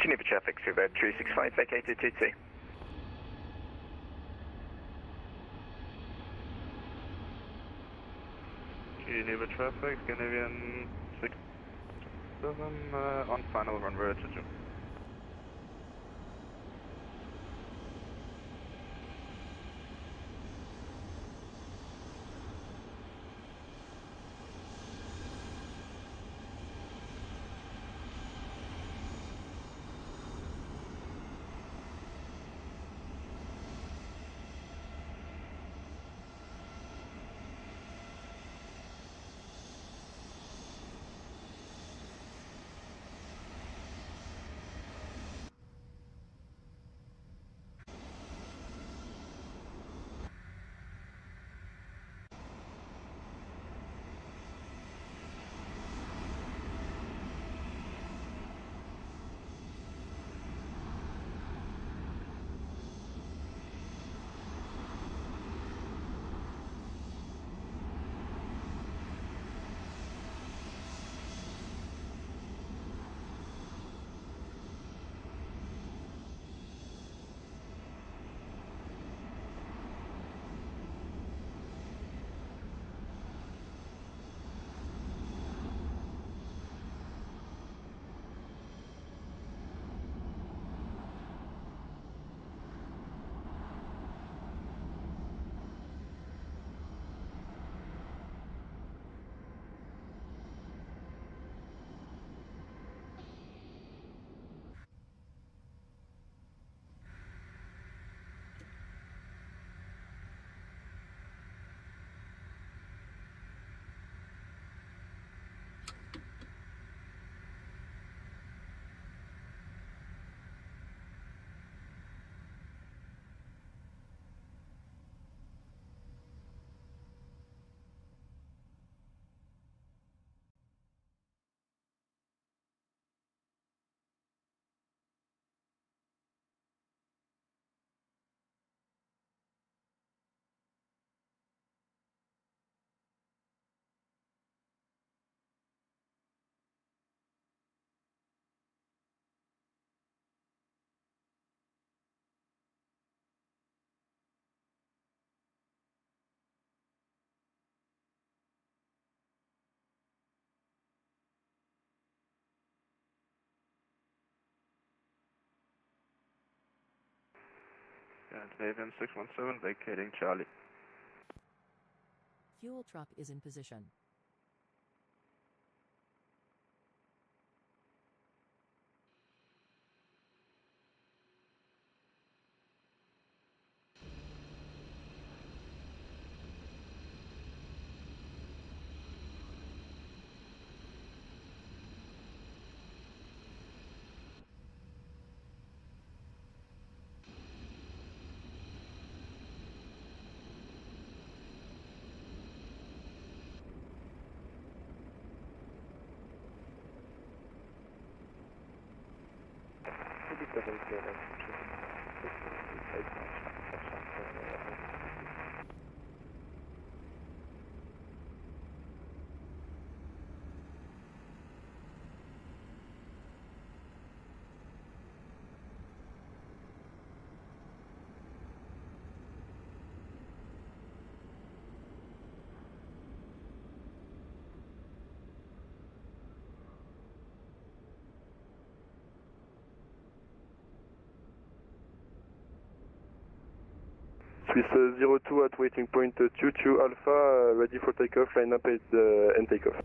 Geneva traffic, River 365, vacated 22. Geneva traffic, Genevian 67, on final runway 22. Genevian 617, vacating Charlie. Fuel truck is in position. Swiss 02 at waiting point 22 Alpha, ready for takeoff, line up and takeoff.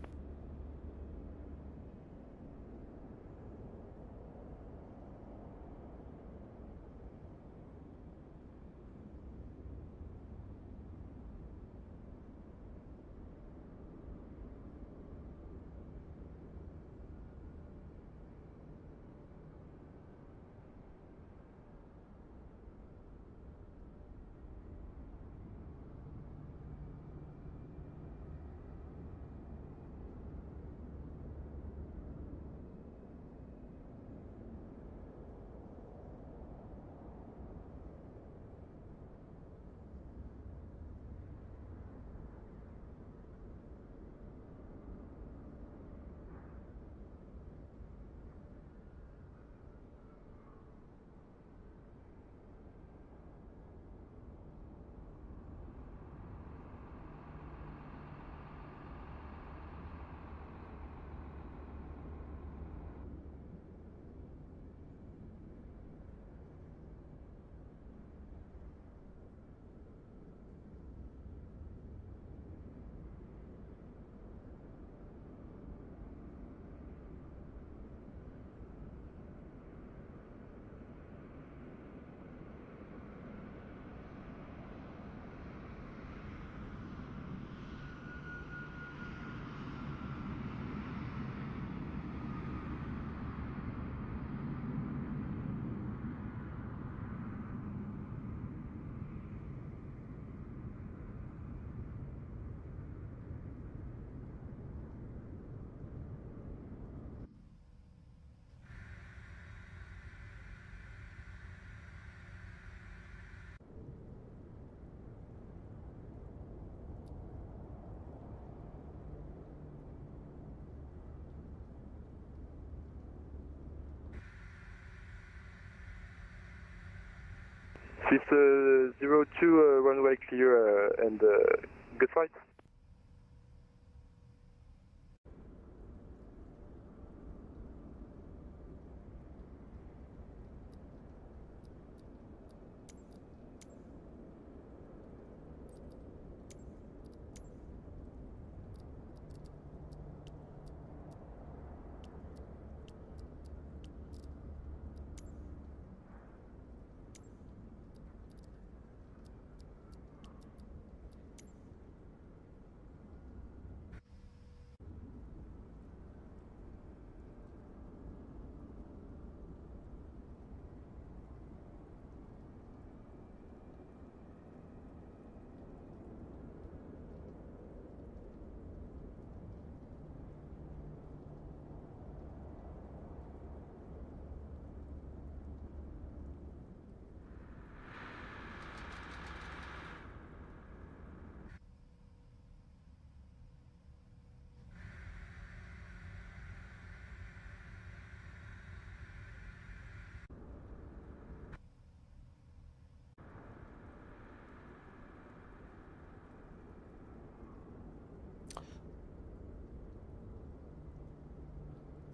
Swift 02, runway clear and good flight.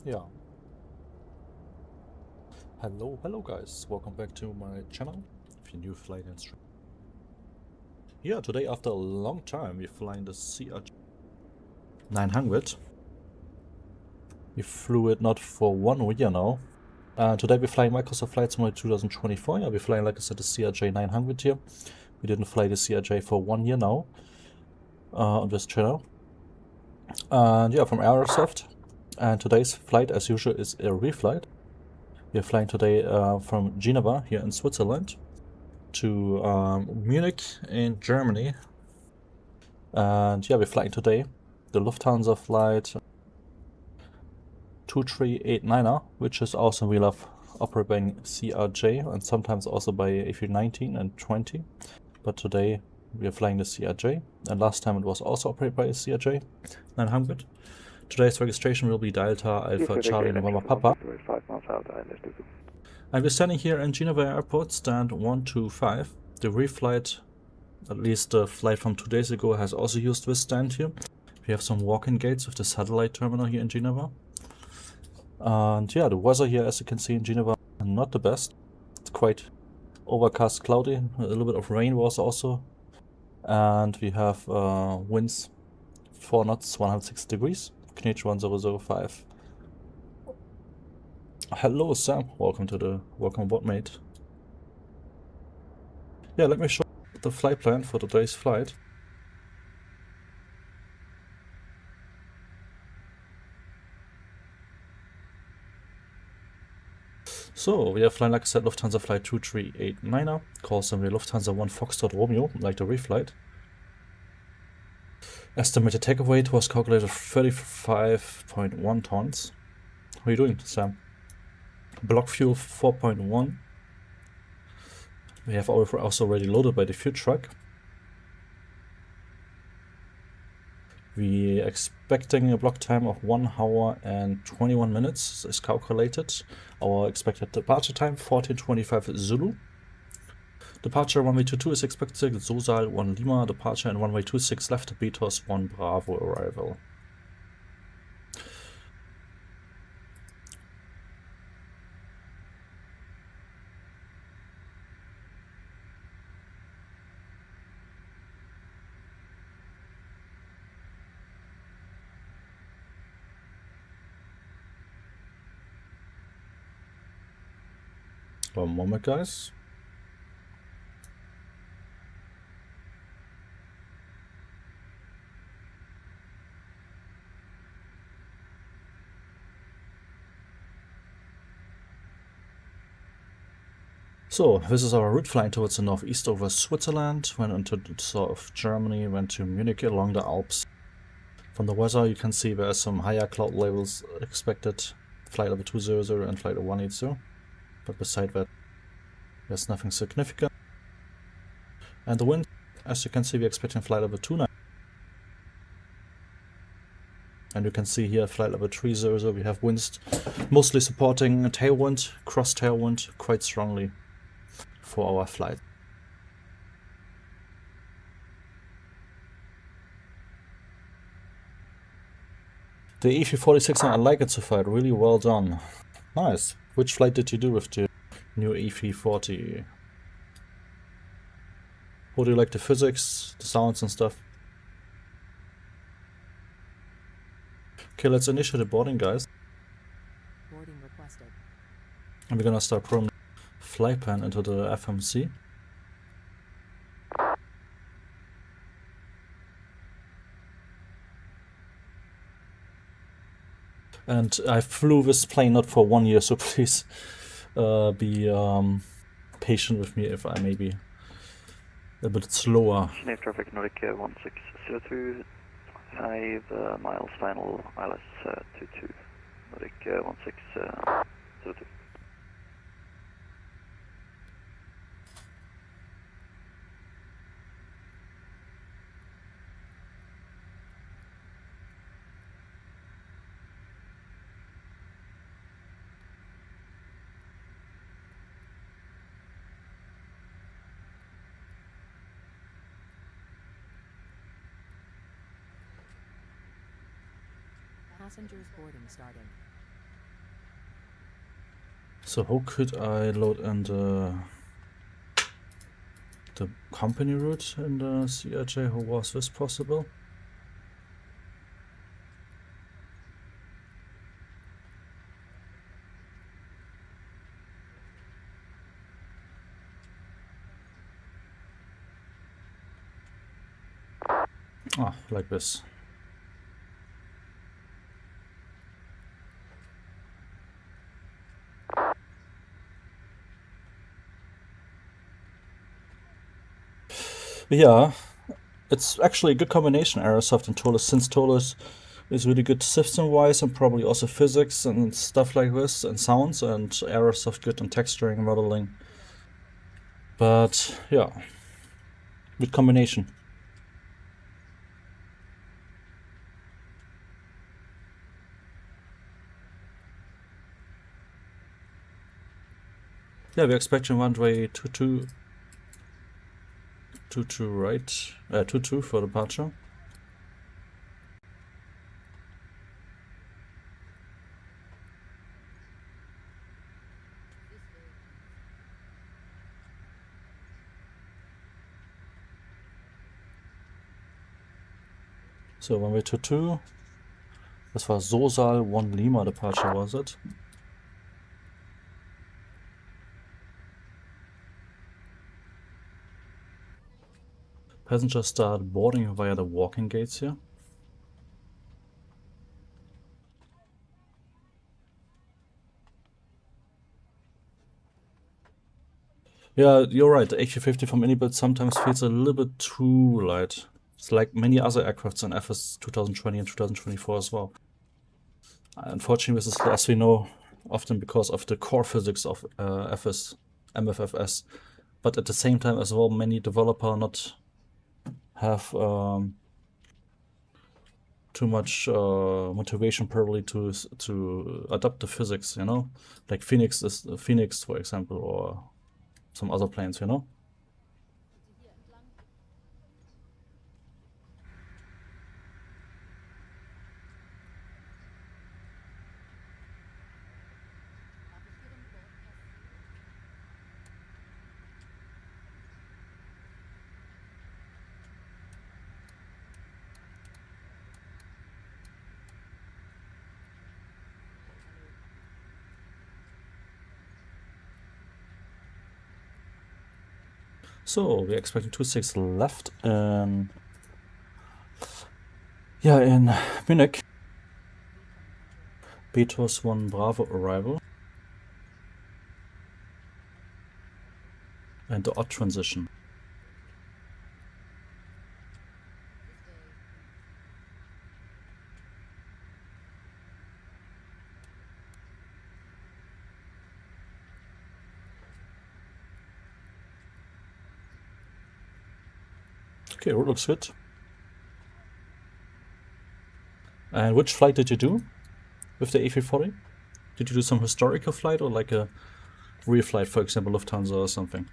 Yeah. Hello guys, welcome back to my channel, if you're new flight instructor. Yeah, today after a long time we're flying the CRJ-900. We flew it not for 1 year now. Today we're flying Microsoft Flight Simulator 2024. Yeah, we're flying, like I said, the CRJ-900 here. We didn't fly the CRJ for 1 year now on this channel. And yeah, from Aerosoft. And today's flight, as usual, is a reflight. We're flying today from Geneva, here in Switzerland, to Munich in Germany. And yeah, we're flying today the Lufthansa flight 2389, which is also we love operated by CRJ and sometimes also by A319 and 20. But today we are flying the CRJ, and last time it was also operated by a CRJ 900. Today's registration will be Delta Alpha Charlie November Papa. 5 miles out, And we're standing here in Geneva Airport, stand 125. The reflight, at least the flight from 2 days ago, has also used this stand here. We have some walk-in gates with the satellite terminal here in Geneva. And yeah, the weather here, as you can see in Geneva, not the best. It's quite overcast, cloudy, a little bit of rain was also. And we have winds 4 knots, 106 degrees. Knitch 1005. Hello Sam, welcome aboard mate. Yeah, let me show you the flight plan for today's flight. So we are flying, like I said, Lufthansa flight 2389, call assembly Lufthansa 1 Foxtrot Romeo, like the reflight. Estimated takeoff weight was calculated 35.1 tons. How are you doing, Sam? Block fuel 4.1. We have also already loaded by the fuel truck. We are expecting a block time of 1 hour and 21 minutes is calculated. Our expected departure time 14:25 Zulu. Departure runway 22 is expected, Sosal 1 Lima, departure and runway 26 left, Betos 1 Bravo arrival. One moment, guys. So, this is our route flying towards the northeast over Switzerland, went into the south of Germany, went to Munich along the Alps. From the weather you can see there are some higher cloud levels expected, flight level 200 and flight level 180, but beside that there's nothing significant. And the wind, as you can see, we're expecting flight level 29. And you can see here flight level 300, we have winds mostly supporting tailwind, cross tailwind quite strongly for our flight. The E346, I like it so far, really well done. Nice. Which flight did you do with the new E340? How do you like the physics, the sounds and stuff? Okay, let's initiate the boarding, guys. Boarding requested. And we're gonna start programming flight plan into the FMC. And I flew this plane not for 1 year, so please be patient with me if I may be a bit slower. Geneva traffic Nordic 1602, 5 miles final, LS22, Nordic 1602. Passengers boarding started. So how could I load in the company route in the CRJ? How was this possible? Ah, like this. Yeah, it's actually a good combination, Aerosoft and Tolos, since Tolos is really good system-wise and probably also physics and stuff like this and sounds, and Aerosoft good on texturing and modeling. But yeah, good combination. Yeah, we're expecting runway 22 right, 22 for departure. So runway 22. Das war Sosal 1 Lima departure, was it? Passengers start boarding via the walking gates here. Yeah, you're right. The A350 from Inibit sometimes feels a little bit too light. It's like many other aircrafts in FS 2020 and 2024 as well. Unfortunately, this is, as we know, often because of the core physics of MFFS. But at the same time as well, many developers not have too much motivation probably to adapt the physics, you know, like Phoenix, for example, or some other planes, you know. So we're expecting 26 left in Munich. Betos 1 Bravo arrival. And the odd transition. Okay, route looks good. And which flight did you do with the A340? Did you do some historical flight or like a real flight, for example, Lufthansa or something?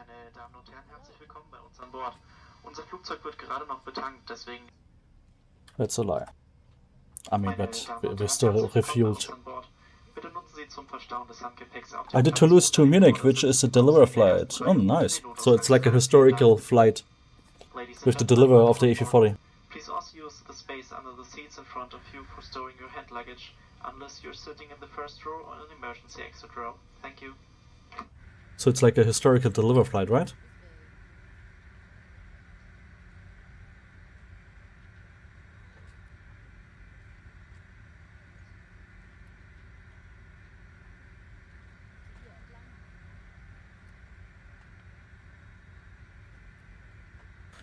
Meine Damen und Herren, herzlich willkommen bei uns an Bord. Unser Flugzeug wird gerade noch betankt, deswegen... That's a lie. I mean, Meine but Damen und we're Herren, still herzlich willkommen bei uns refueled. an Bord. Bitte nutzen Sie zum Verstauen des Handgepäcks auf I dem did Toulouse to Munich, which is a deliver flight. Oh, nice. So it's like a historical flight with the deliver of the A340. Please also use the space under the seats in front of you for stowing your hand luggage, unless you're sitting in the first row or an emergency exit row. Thank you. So it's like a historical deliver flight, right?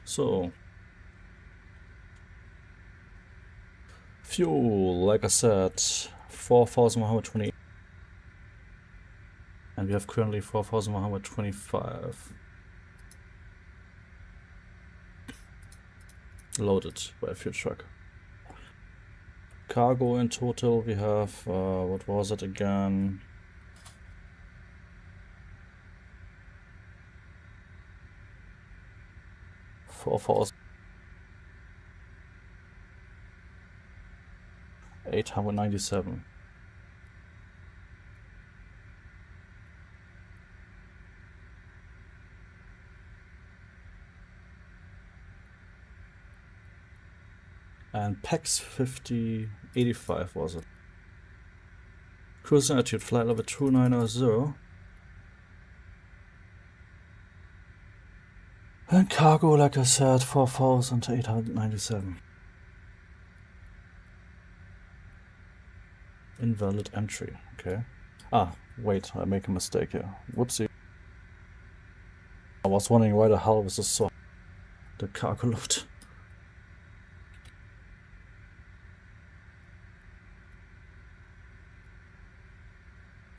So, fuel, like I said, 4,120, and we have currently 4,125 loaded by a fuel truck. Cargo in total, we have, what was it again? $4,897. And PAX 5085 was it? Cruising altitude, flight level 2900. And cargo, like I said, 4,897. Invalid entry, okay. Ah, wait, I make a mistake here. Whoopsie. I was wondering why the hell was this so the cargo load.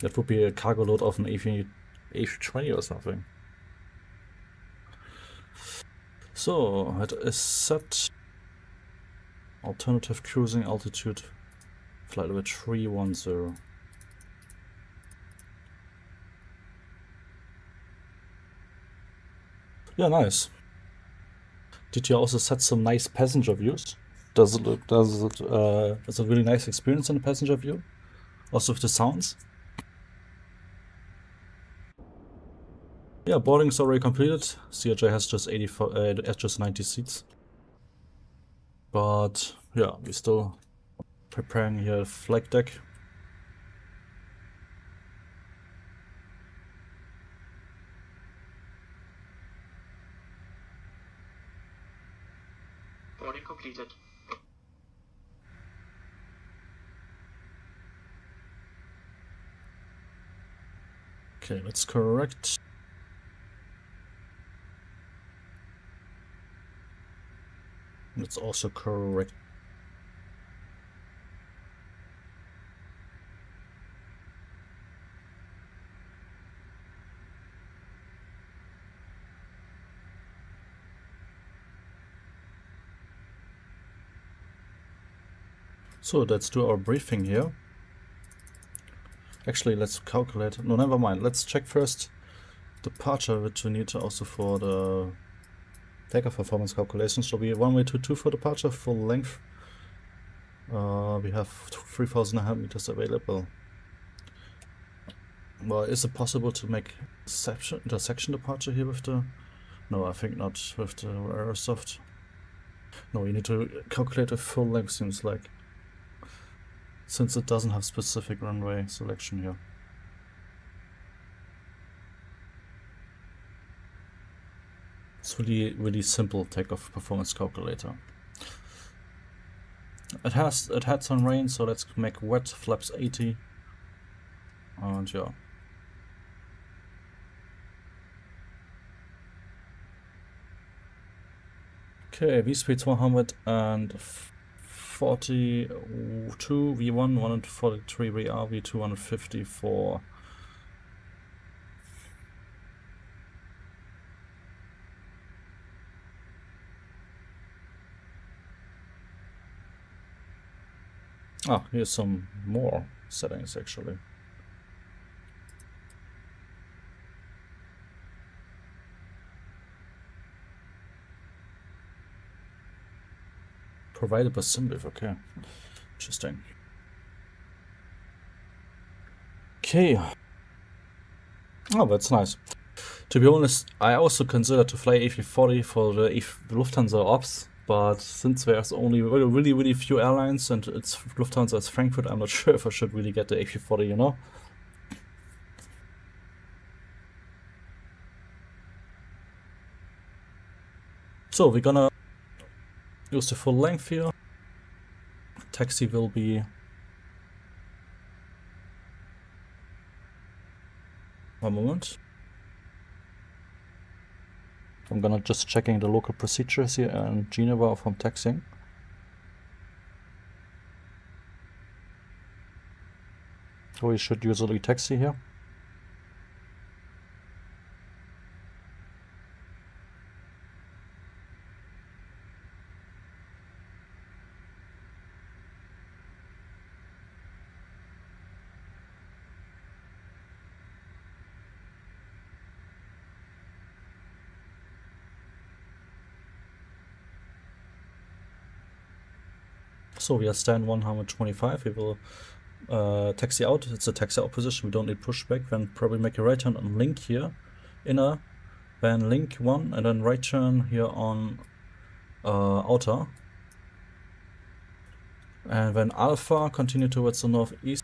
That would be a cargo load of an A320 or something. So, it is set. Alternative cruising altitude. Flight level 310. Yeah, nice. Did you also set some nice passenger views? Is it a really nice experience in the passenger view? Also with the sounds? Yeah, boarding is already completed. CRJ has just 90 seats. But yeah, we're still preparing here flight deck. Boarding completed. Okay, let's correct. Let's also correct. So let's do our briefing here. Actually, let's calculate. No, never mind. Let's check first departure, which we need also for the takeoff performance calculations. So we have 1-way-2-2 for departure, full length. We have 3,900 meters available. Well, is it possible to make intersection departure here with the... No, I think not with the Aerosoft. No, you need to calculate a full length, seems like. Since it doesn't have specific runway selection here. It's really simple takeoff performance calculator. It had some rain, so let's make wet flaps 80. And yeah. Okay, V-speeds 142, V1 143, VR V2 154. Ah, here's some more settings actually. provided by SimWave, okay. Interesting. Okay. Oh, that's nice. To be honest, I also consider to fly A340 for the Lufthansa ops, but since there's only really few airlines and it's Lufthansa is Frankfurt, I'm not sure if I should really get the A340, you know? So we're gonna use the full length here. Taxi will be one moment. I'm gonna just checking the local procedures here in Geneva from taxiing. So we should usually taxi here. So we are stand 125, we will taxi out, it's a taxi out position, we don't need pushback, then probably make a right turn on link here, inner, then link 1, and then right turn here on outer. And then alpha, continue towards the northeast.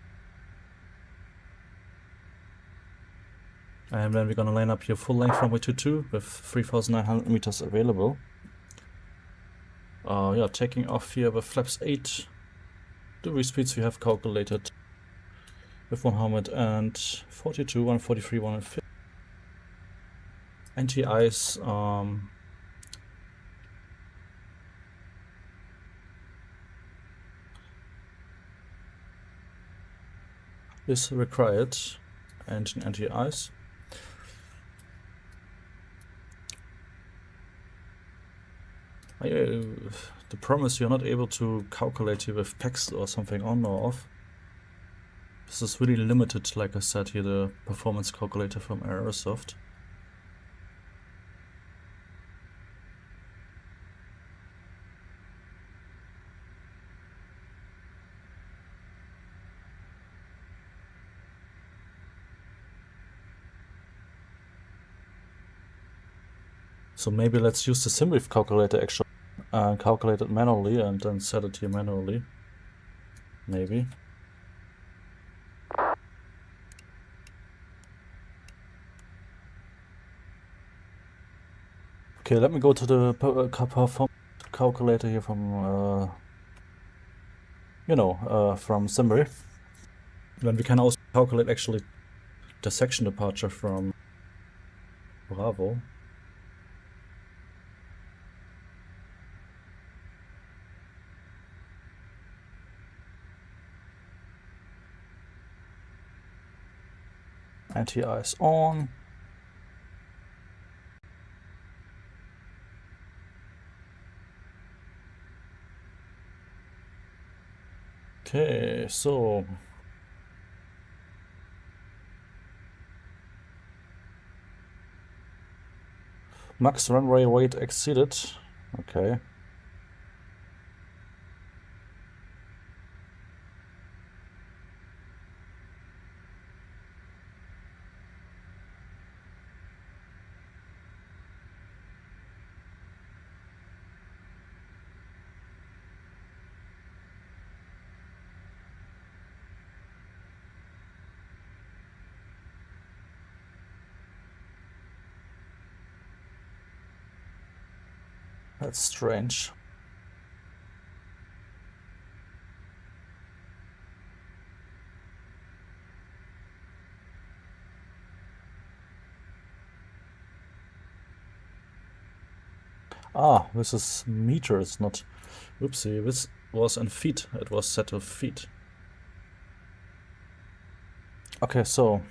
And then we're gonna line up here full length runway 22 with 3,900 meters available. Yeah, taking off here with flaps 8. The speeds we have calculated with 142, 143, 150. Anti-ice, is required, engine anti-ice. The problem is you're not able to calculate here with PEX or something on or off. This is really limited, like I said here, the performance calculator from Aerosoft. So maybe let's use the SimWave calculator actually, calculate it manually and then set it here manually. Maybe. Okay, let me go to the performance calculator here from, from SimWave. Then we can also calculate actually the section departure from Bravo. Anti-ice on. Okay, so max runway weight exceeded. Okay. That's strange. Ah, this is meters, not... Oopsie, this was in feet. It was set to feet. Okay, so...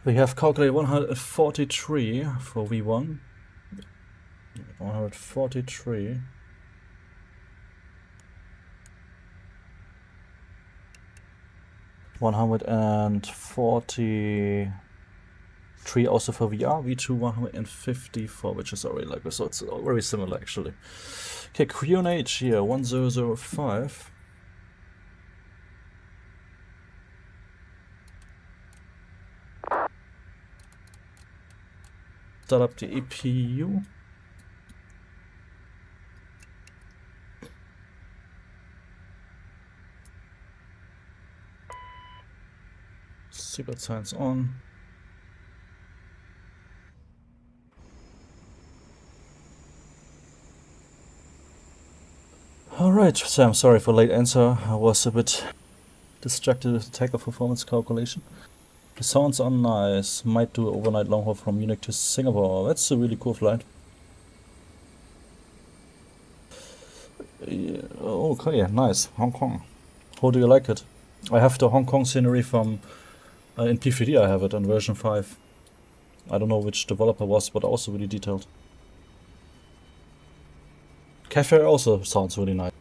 we have calculated 143 for V1. 143. 3 also for VR, V2-154, which is already like this, so it's very similar actually. Okay, QNH here, 1005. Start up the EPU. Seatbelt signs on. Alright, so I'm sorry for late answer. I was a bit distracted with the takeoff performance calculation. The sounds are nice. Might do an overnight long haul from Munich to Singapore. That's a really cool flight. Yeah, okay, nice. Hong Kong. How do you like it? I have the Hong Kong scenery from in P3D. I have it on version 5. I don't know which developer was, but also really detailed. Cafe also sounds really nice.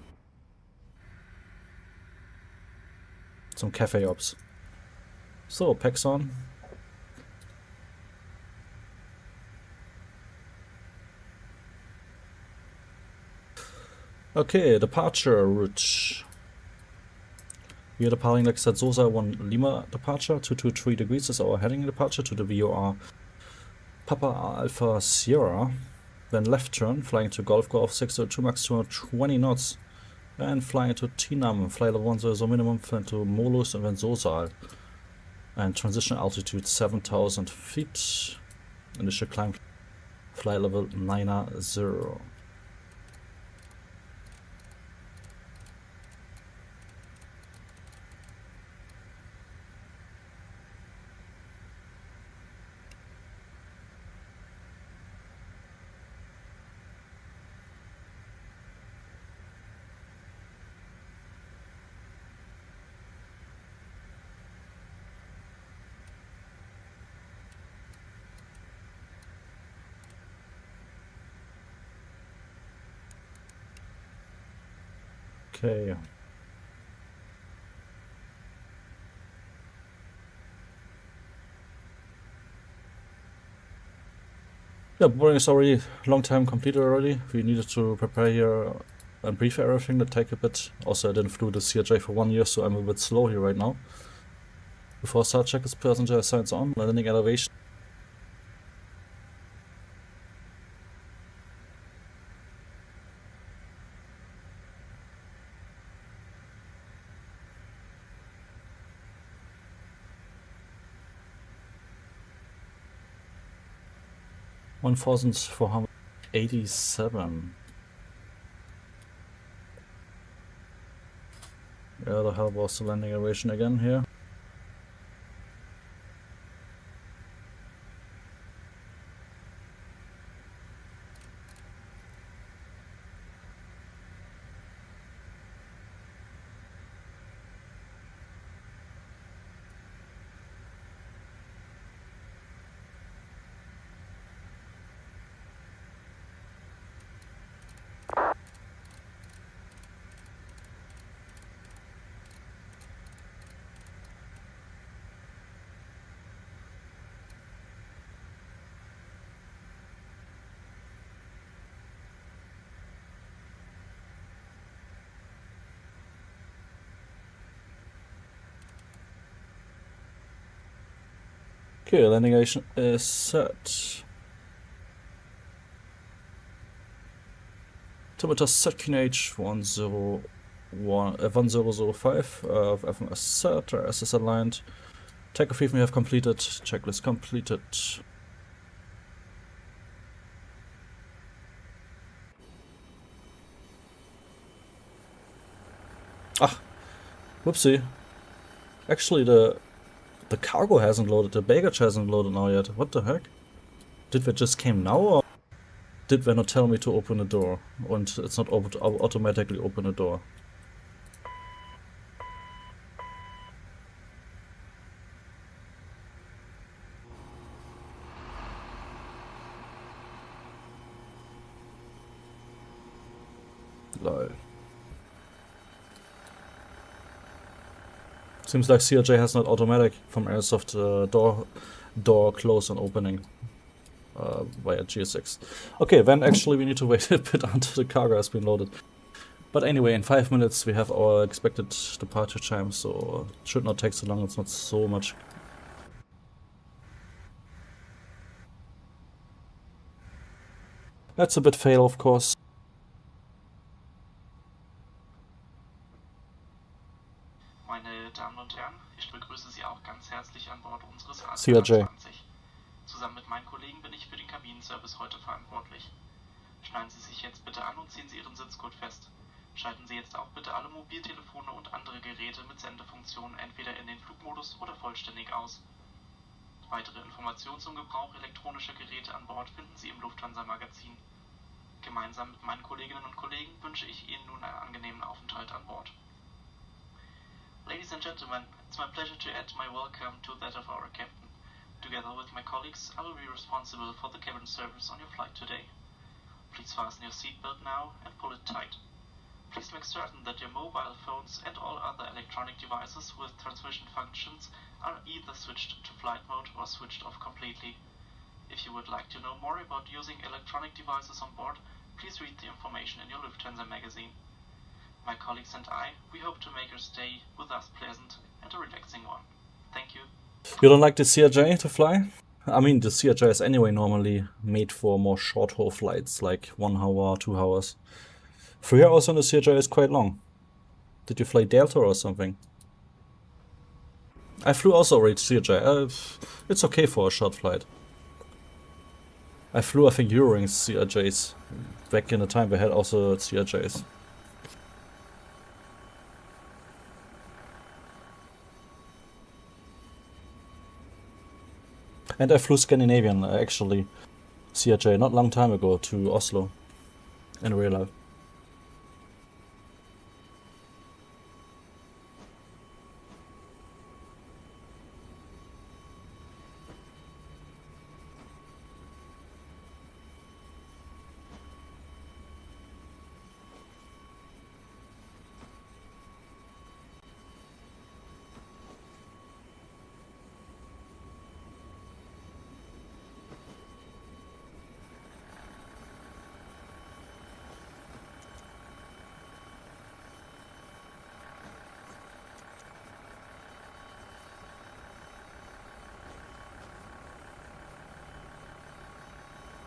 Some cafe ops. So, packs on. Okay, departure route. We are departing, like I said, Sosa 1 Lima departure, 223 degrees is our heading departure to the VOR Papa Alpha Sierra. Then left turn, flying to Golf 602 max 220 knots. And flying to Tinam, fly level 100 minimum, then to Molus and then Sosal. And transition altitude 7,000 feet. Initial climb, flight level 90. Okay. Yeah, boarding is already long time completed already. We needed to prepare here and brief everything that take a bit. Also, I didn't flew the CRJ for 1 year, so I'm a bit slow here right now. Before start check is passenger signs on, landing elevation. $1,487. Yeah, the hell was the landing elevation again here? Okay, landing elevation is set. Temperature set QNH 1005 of FMS set, SS aligned. Takeoff briefing we have completed, checklist completed. Ah, whoopsie. Actually the cargo hasn't loaded, the baggage hasn't loaded now yet. What the heck? Did they just came now, or did they not tell me to open the door? And it's not automatically open the door. Lol. Seems like CRJ has not automatic from Aerosoft door door close and opening via GSX. Okay, then actually we need to wait a bit until the cargo has been loaded. But anyway, in 5 minutes we have our expected departure time, so it should not take so long, it's not so much. That's a bit fail, of course. Meine Damen und Herren, ich begrüße Sie auch ganz herzlich an Bord unseres CRJ. A320. Zusammen mit meinen Kollegen bin ich für den Kabinenservice heute verantwortlich. Schneiden Sie sich jetzt bitte an und ziehen Sie Ihren Sitzgurt fest. Schalten Sie jetzt auch bitte alle Mobiltelefone und andere Geräte mit Sendefunktionen entweder in den Flugmodus oder vollständig aus. Weitere Informationen zum Gebrauch elektronischer Geräte an Bord finden Sie im Lufthansa-Magazin. Gemeinsam mit meinen Kolleginnen und Kollegen wünsche ich Ihnen nun einen angenehmen Aufenthalt an Bord. Ladies and gentlemen, it's my pleasure to add my welcome to that of our captain. Together with my colleagues, I will be responsible for the cabin service on your flight today. Please fasten your seatbelt now and pull it tight. Please make certain that your mobile phones and all other electronic devices with transmission functions are either switched to flight mode or switched off completely. If you would like to know more about using electronic devices on board, please read the information in your Lufthansa magazine. My colleagues and I, we hope to make your stay with us pleasant and a relaxing one. Thank you. You don't like the CRJ to fly? I mean, the CRJ is anyway normally made for more short-haul flights, like 1 hour, 2 hours. 3 hours on the CRJ is quite long. Did you fly Delta or something? I flew also already CRJ. It's okay for a short flight. I flew, I think, Eurowings CRJs. Back in the time we had also CRJs. And I flew Scandinavian, actually, CRJ, not long time ago, to Oslo, in real life.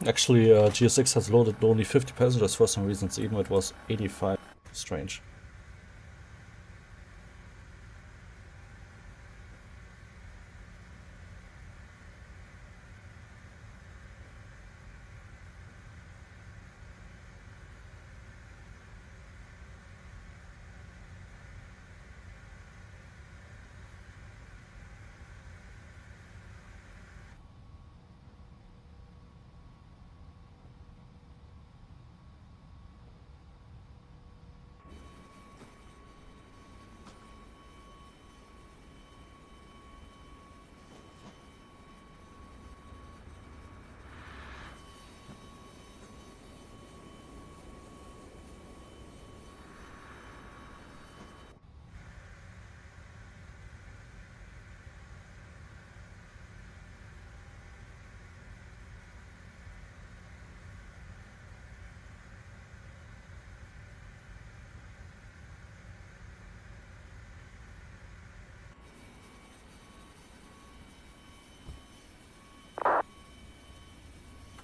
Actually, GSX has loaded only 50 passengers for some reasons, even it was 85. Strange.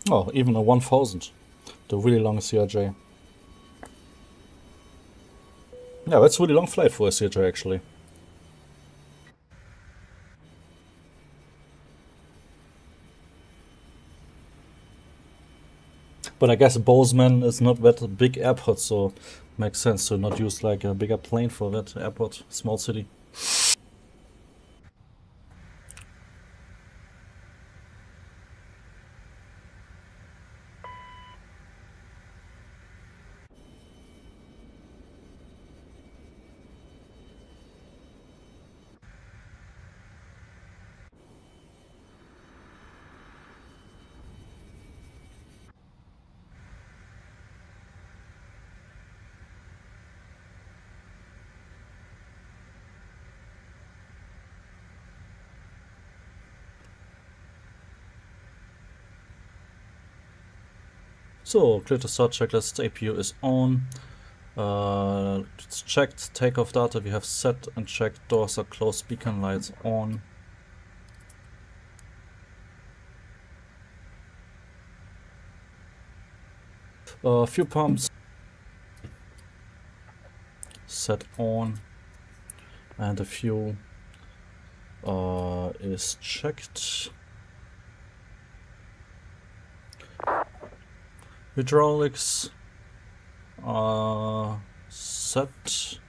Oh, even a 1000. The really long CRJ. Yeah, that's a really long flight for a CRJ, actually. But I guess Bozeman is not that big airport, so makes sense to not use like a bigger plane for that airport, small city. So, clear to start checklist, APU is on. It's checked, takeoff data we have set and checked, doors are closed, beacon lights on. Fuel pumps set on, and the fuel is checked. Hydraulics are set.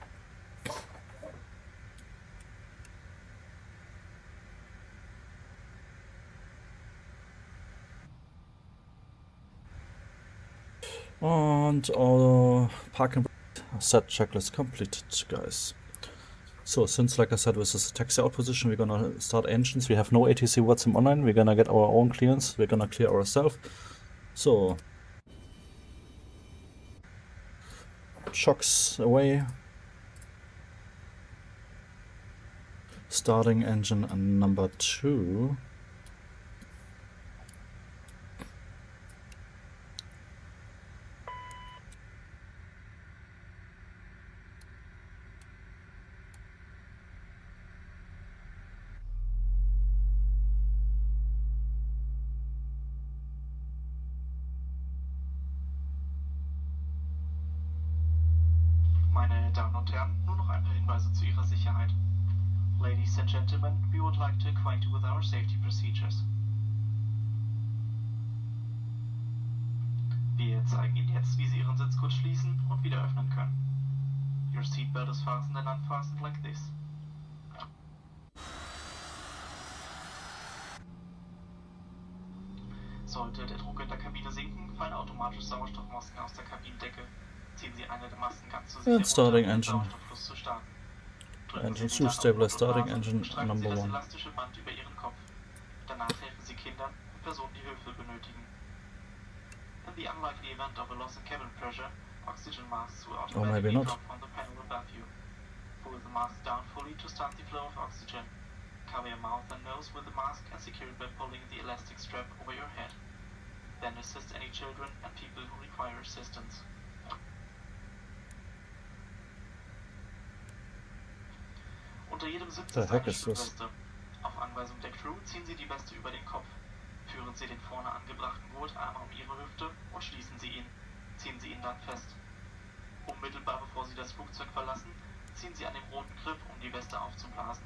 And all parking set checklist completed, guys. So since, like I said, this is a taxi out position, we're gonna start engines. We have no ATC Watsim online. We're gonna get our own clearance. We're gonna clear ourselves. So shocks away. Starting engine number 2. Meine Damen und Herren, nur noch ein paar Hinweise zu Ihrer Sicherheit. Ladies and gentlemen, we would like to acquaint you with our safety procedures. Wir zeigen Ihnen jetzt, wie Sie Ihren Sitzgurt schließen und wieder öffnen können. Your seatbelt is fastened and unfastened like this. Sollte der Druck in der Kabine sinken, fallen automatisch Sauerstoffmasken aus der Kabinendecke. Ziehen Sie eine der Masken ganz zu sich And starting herunter, um den engine. Sauerstofffluss zu starten. Drücken Engine Sie 2 den stabilize, Daumen starting auf die Nase engine und strecken number Sie das 1. elastische Band über Ihren Kopf. Danach helfen Sie Kindern und Personen, die Hilfe benötigen. In the unlikely event of a loss in cabin pressure, oxygen masks will Or maybe automatically not. drop from the panel above you. Pull the mask down fully to start the flow of oxygen. Cover your mouth and nose with the mask and secure it by pulling the elastic strap over your head. Then assist any children and people who require assistance. Unter jedem Sitz The ist heck eine is this? Schwimmweste. Auf Anweisung der Crew ziehen Sie die Weste über den Kopf. Führen Sie den vorne angebrachten Gurt einmal um Ihre Hüfte und schließen Sie ihn. Ziehen Sie ihn dann fest. Unmittelbar bevor Sie das Flugzeug verlassen, ziehen Sie an dem roten Griff, um die Weste aufzublasen.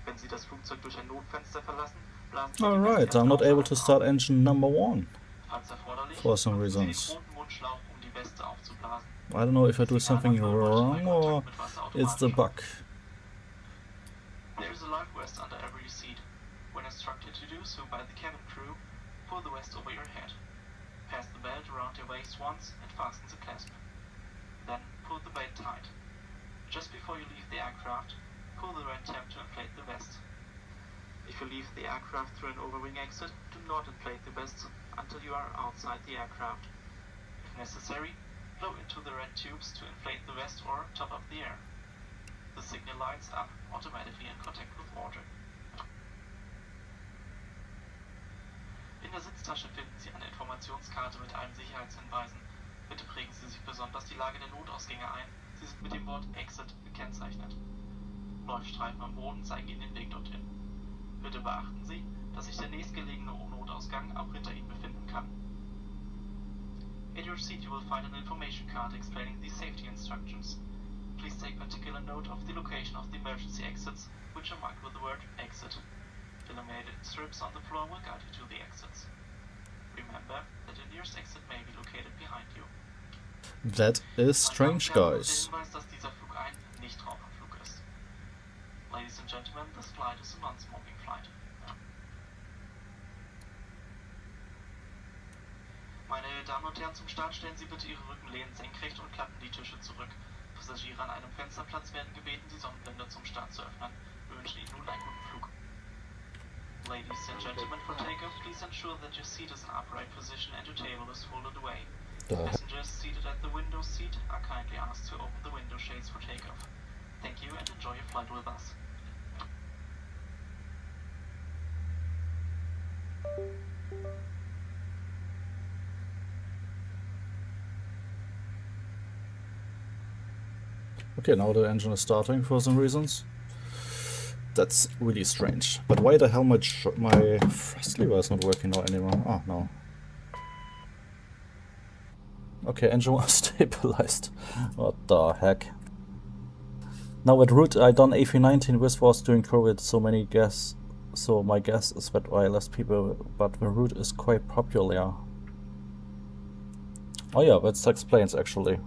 Wenn Sie das Flugzeug durch ein Notfenster verlassen, blasen Sie die Alright, Weste I'm not erst able to start engine number 1. Falls erforderlich, For some nutzen Sie reasons. den roten Mundschlauch, um die Weste aufzublasen. I don't know if I do something wrong or it's the bug. There is a life vest under every seat. When instructed to do so by the cabin crew, pull the vest over your head. Pass the belt around your waist once and fasten the clasp. Then pull the belt tight. Just before you leave the aircraft, pull the red tab to inflate the vest. If you leave the aircraft through an overwing exit, do not inflate the vest until you are outside the aircraft. If necessary, blow into the red tubes to inflate the vest or top up the air. The signal lights up automatically in contact with water. In der Sitztasche finden Sie eine Informationskarte mit allen Sicherheitshinweisen. Bitte prägen Sie sich besonders die Lage der Notausgänge ein. Sie sind mit dem Wort Exit gekennzeichnet. Leuchtstreifen am Boden zeigen Ihnen den Weg dorthin. Bitte beachten Sie, dass sich der nächstgelegene Notausgang auch hinter Ihnen befinden kann. At your seat you will find an information card explaining the safety instructions. Please take particular note of the location of the emergency exits, which are marked with the word exit. Illuminated strips on the floor will guide you to the exits. Remember that the nearest exit may be located behind you. That is strange, guys. Der Hinweis, dass dieser Flug ein Nichtraucherflug ist. Ladies and gentlemen, this flight is a non-smoking flight. Meine Damen und Herren, zum Start stellen Sie bitte Ihre Rückenlehnen senkrecht und klappen die Tische zurück. Passagiere an einem Fensterplatz werden gebeten, die Sonnenblende zum Start zu öffnen. Wir wünschen Ihnen nun einen guten Flug. Ladies and gentlemen, for takeoff, please ensure that your seat is in upright position and your table is folded away. Passengers seated at the window seat are kindly asked to open the window shades for takeoff. Thank you and enjoy your flight with us. Okay, now the engine is starting for some reasons. That's really strange. But why the hell my thrust lever is not working now anymore? Oh, no. Okay, engine was stabilized. What the heck? Now at route I done A319 with was during COVID, so my guess is that wireless people, but the route is quite popular. Oh yeah, that explains actually.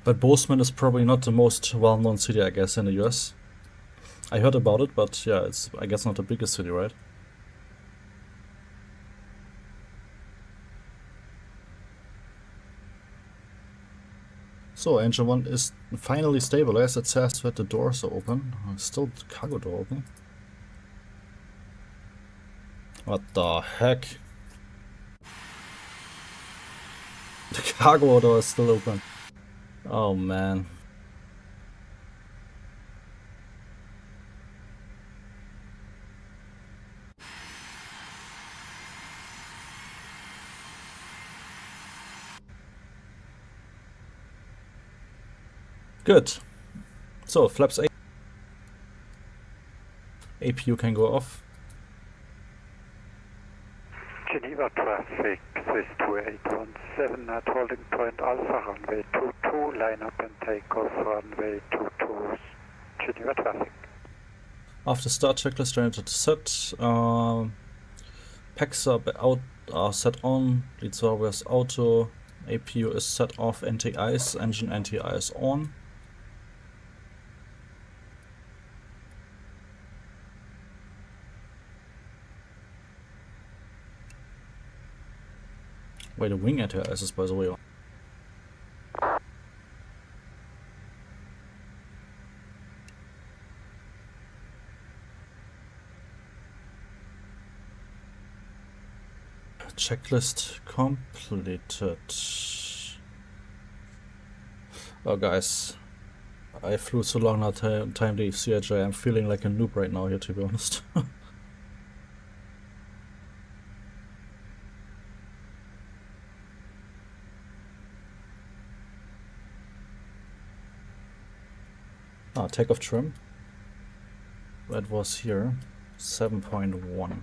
But Bozeman is probably not the most well-known city, I guess, in the US. I heard about it, but yeah, it's I guess not the biggest city, right? So engine 1 is finally stabilized. It says that the doors are open. Still the cargo door open. What the heck? The cargo door is still open. Oh man. Good. So flaps A. APU can go off. Geneva traffic, Swiss 2817 at holding point Alpha runway 22, line up and take off runway 22, Geneva traffic. After start checklist generated set, packs are set on, leads always auto, APU is set off, anti-ice, engine anti-ice on. Wait, the wing anti-ice is by the way on. Checklist completed. Oh guys, I flew so long now time the CRJ. I'm feeling like a noob right now here, to be honest. Takeoff trim. That was here, 7.1.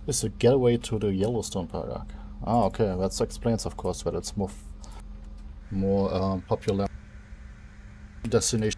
Is a getaway to the Yellowstone Park. Ah, okay, that explains, of course, that it's more popular destination.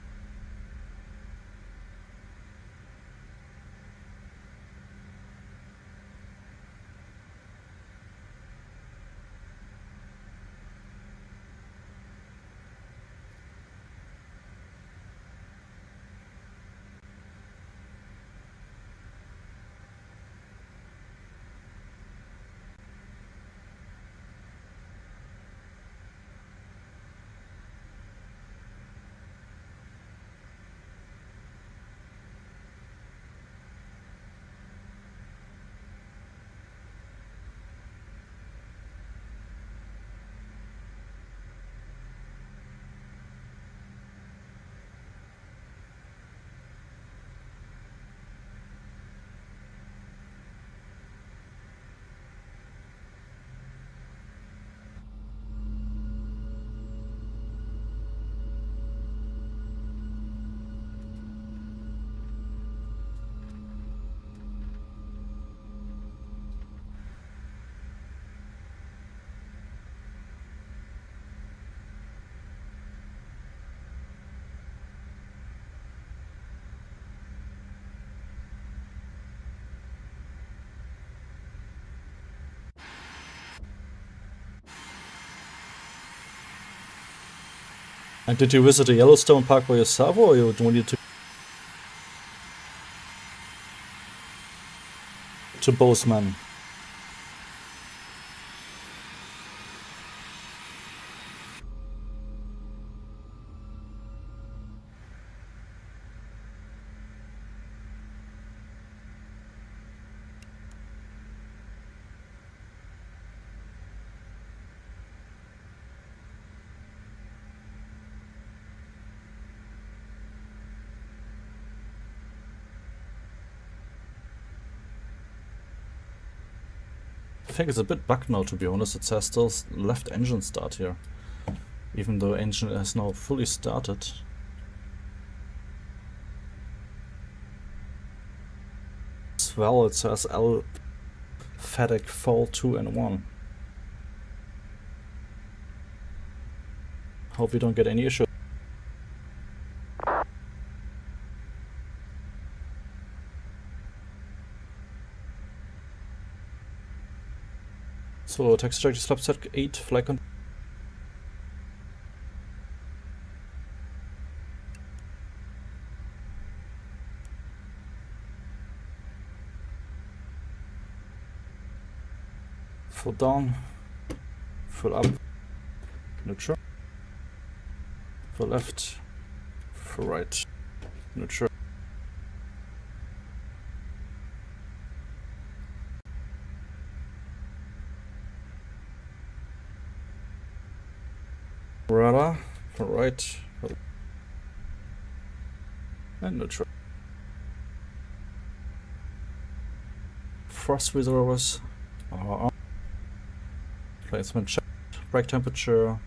And did you visit the Yellowstone Park by yourself, or you wanted to Bozeman? I think it's a bit bugged now, to be honest. It says still left engine start here, even though engine has now fully started. As well, it says L FedEx fall 2 and 1. Hope we don't get any issues. So, taxi trajectory slap set 8, flight control. Full down, full up, neutral, full left, full right, neutral. Radar, full right, and neutral. Frost reservoirs. Placement check, brake temperature,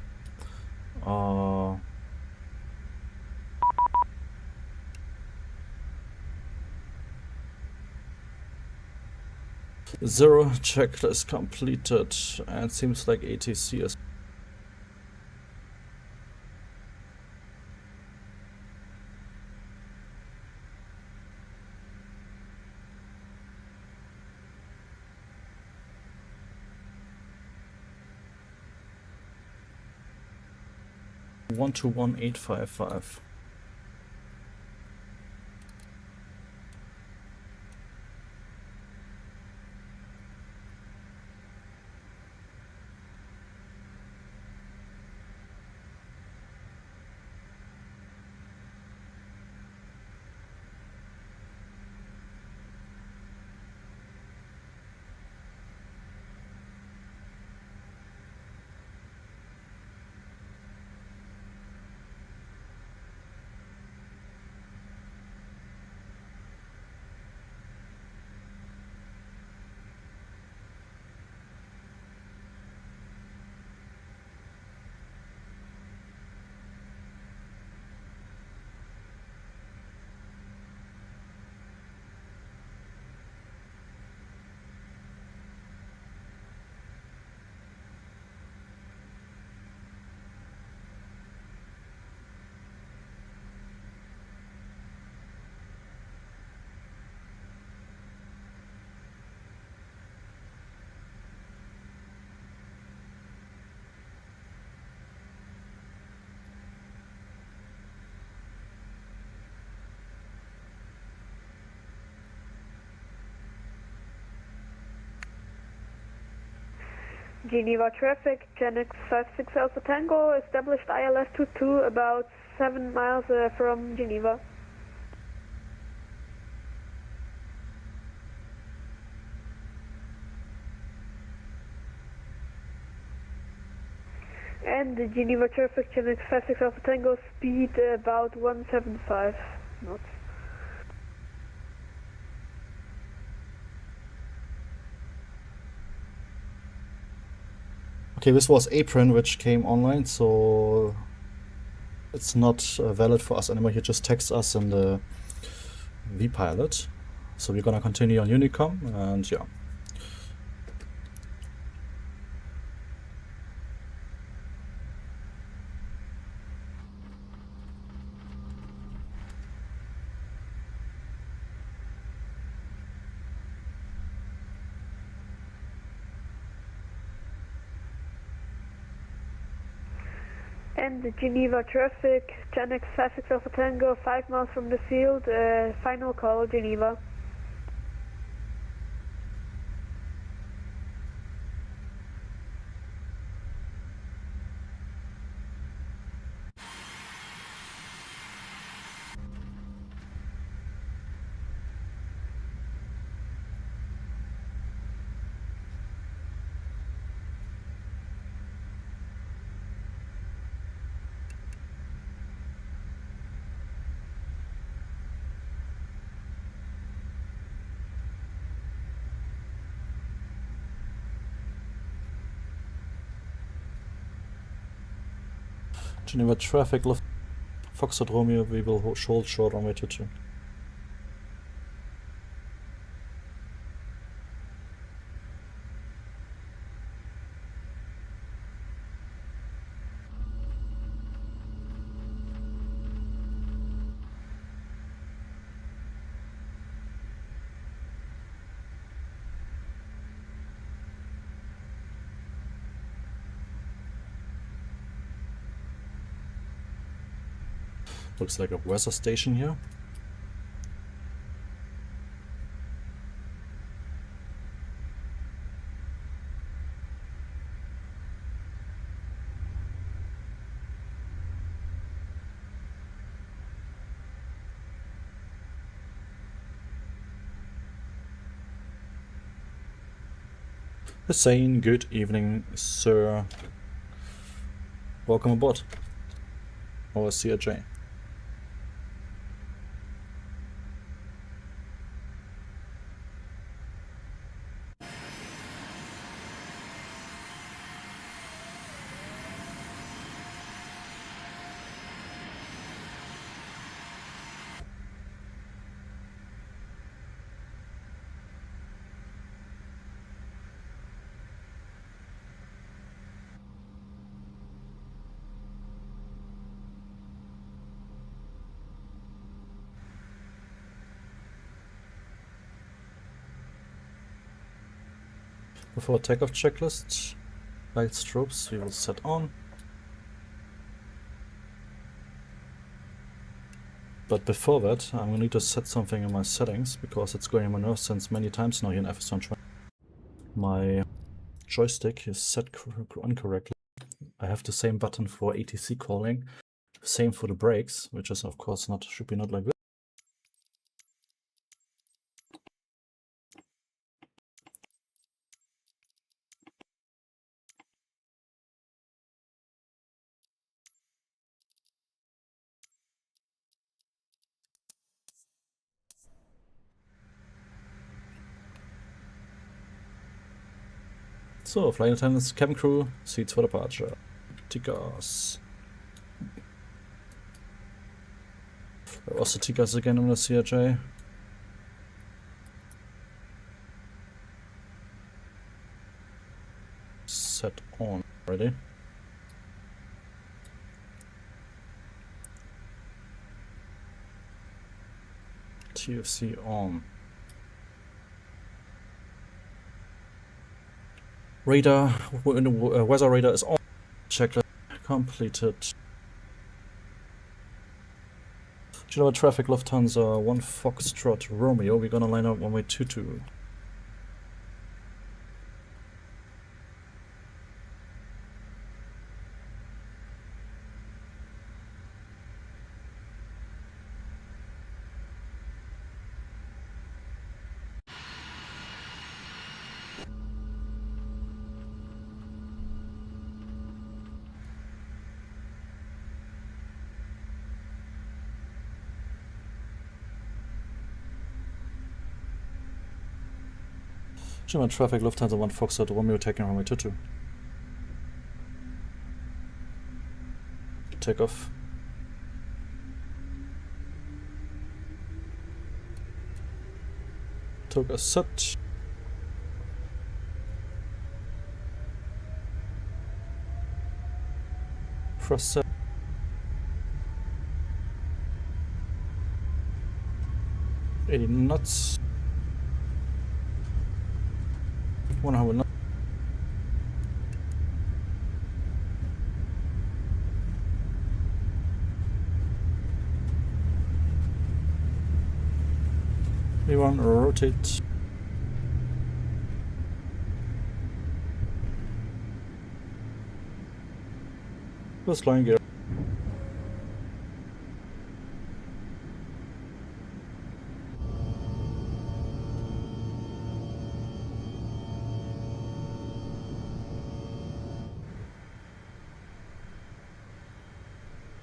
zero checklist completed, and seems like ATC is 121855. Geneva traffic, GenX 56 Alpha Tango, established ILS 22 about 7 miles from Geneva. And the Geneva traffic, GenX 56 Alpha Tango, speed about 175 knots. Okay, this was Apron, which came online, so it's not valid for us anymore. He just texts us in the vPilot. So we're gonna continue on Unicom, and yeah. And Geneva traffic, GenX 56 Alpha Tango, 5 miles from the field, final call, Geneva. Geneva traffic, Foxtrot Romeo, we will hold short runway 22. Looks like a weather station here. Hussein, good evening, sir. Welcome aboard our CRJ. Before takeoff checklist, light strobes we will set on. But before that, I'm gonna need to set something in my settings because it's going in my nerve sense many times now here in FS120. My joystick is set incorrectly. I have the same button for ATC calling, same for the brakes, which is of course not, should be not like this. So, flight attendants, cabin crew, seats for departure. TCAS. Also TCAS again on the CRJ. Set on already. TFC on. Radar, weather radar is on. Checklist completed. Geneva traffic, Lufthansa 1 Foxtrot Romeo. We're gonna line up runway 22. Geneva traffic, Lufthansa 1 Foxtrot Romeo taking runway 22. Takeoff. Took a set. First set. $80 knots. 100 knots. aileron, rotate. First flying gear.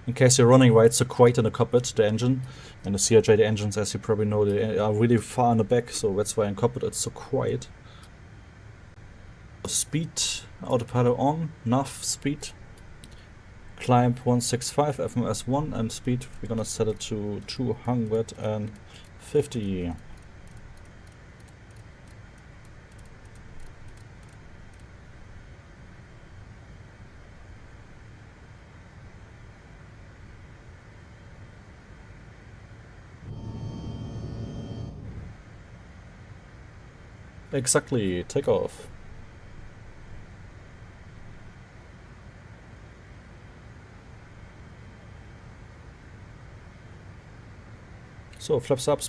In case you're running right so quiet in the cockpit, the engine, and the CRJ, the engines, as you probably know, they are really far in the back, so that's why in cockpit it's so quiet. Speed, autopilot on, nav speed, climb 165, FMS 1, and speed we're gonna set it to 250. Exactly, take off. So, flaps up.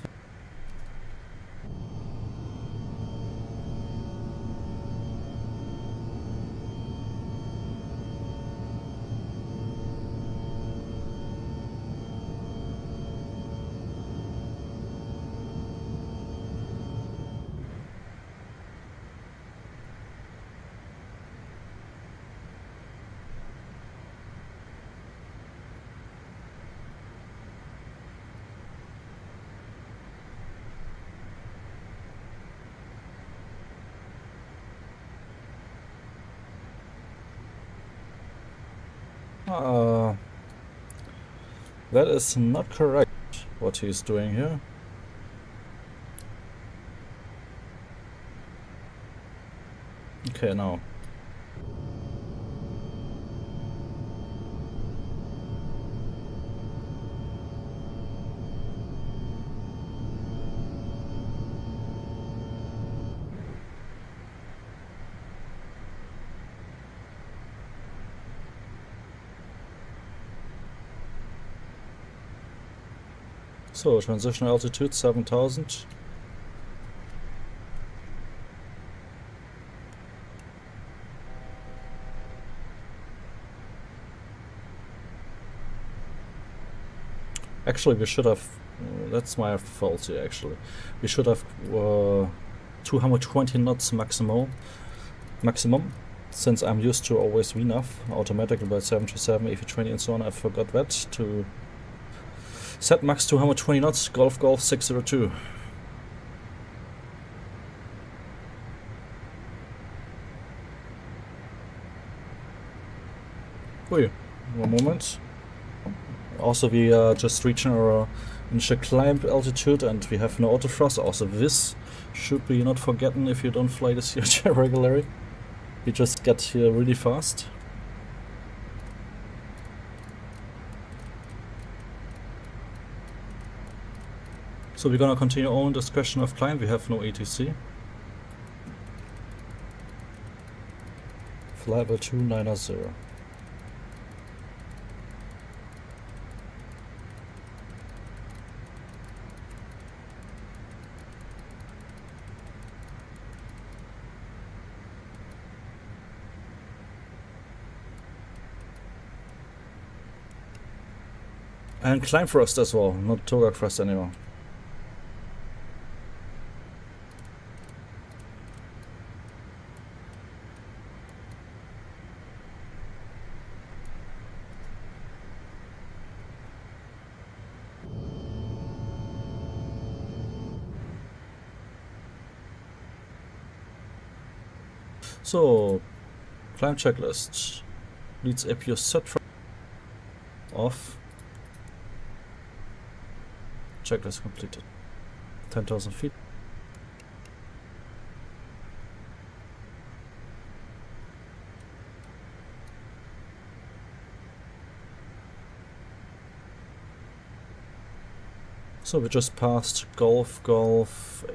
That is not correct, what he's doing here. Okay, now. So, transition altitude 7000. Actually, we should have, that's my fault here actually. We should have 220 knots maximum, since I'm used to always VNAV, automatically by 737, A320 and so on. I forgot that to set max 220 knots, Golf 602. Wait, one moment. Also, we are just reaching our initial climb altitude and we have no autothrust. Also, this should be not forgotten if you don't fly the CRJ regularly. You just get here really fast. So we're gonna continue on this question of climb. We have no ATC. Flyby 2990. And climb thrust as well, not toga thrust anymore. So, climb checklist leads APU set off. Checklist completed. 10,000 feet. So we just passed Golf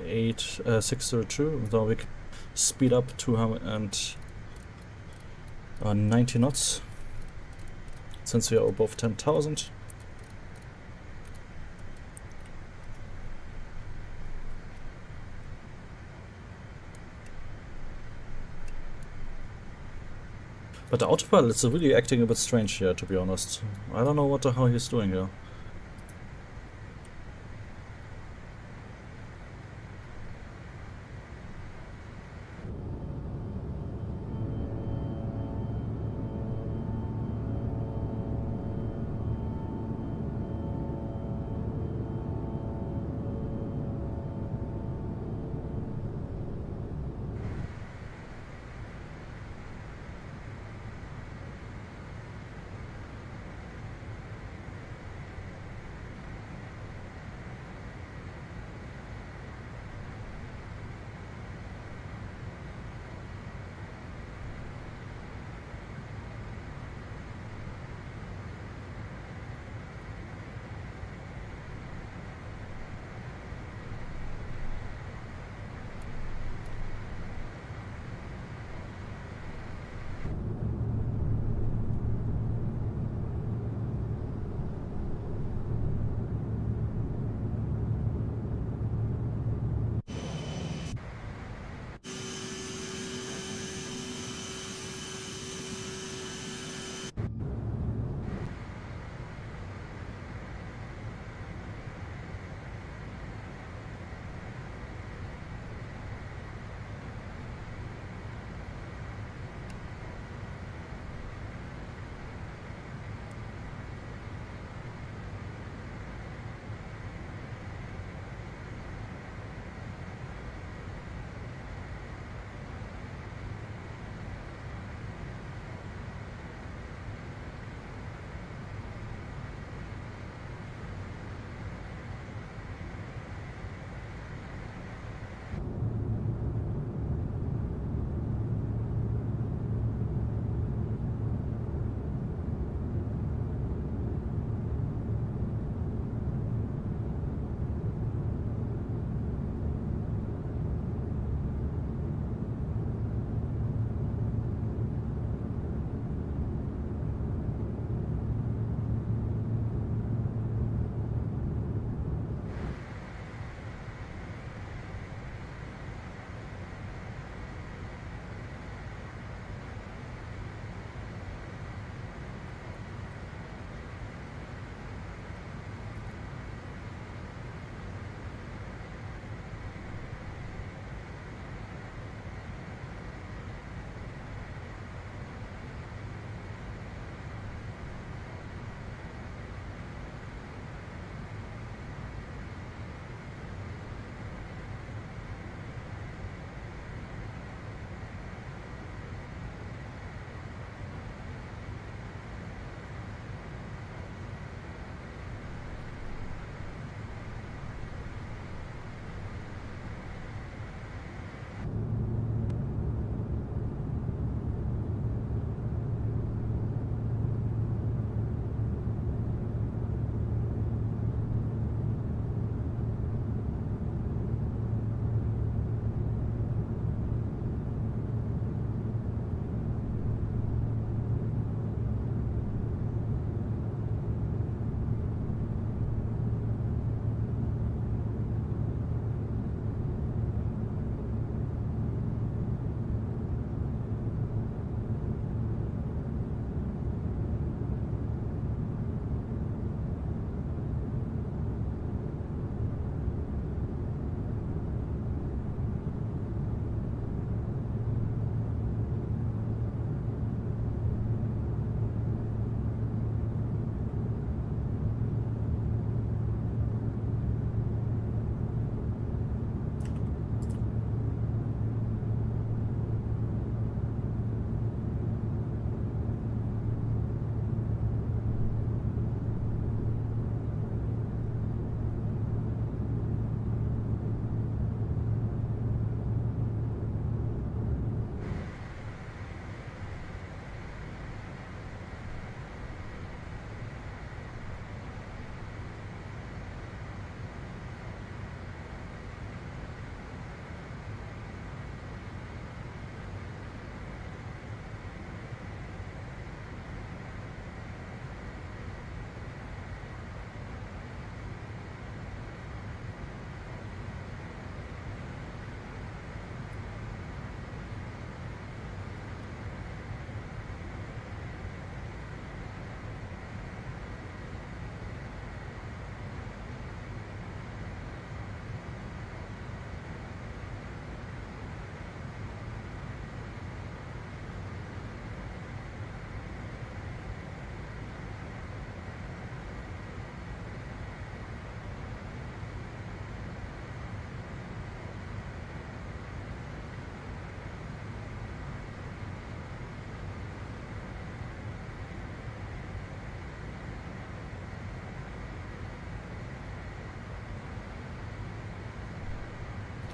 602. Now we can speed up 290 knots since we are above 10,000. But the autopilot is really acting a bit strange here, to be honest. I don't know what the hell he's doing here.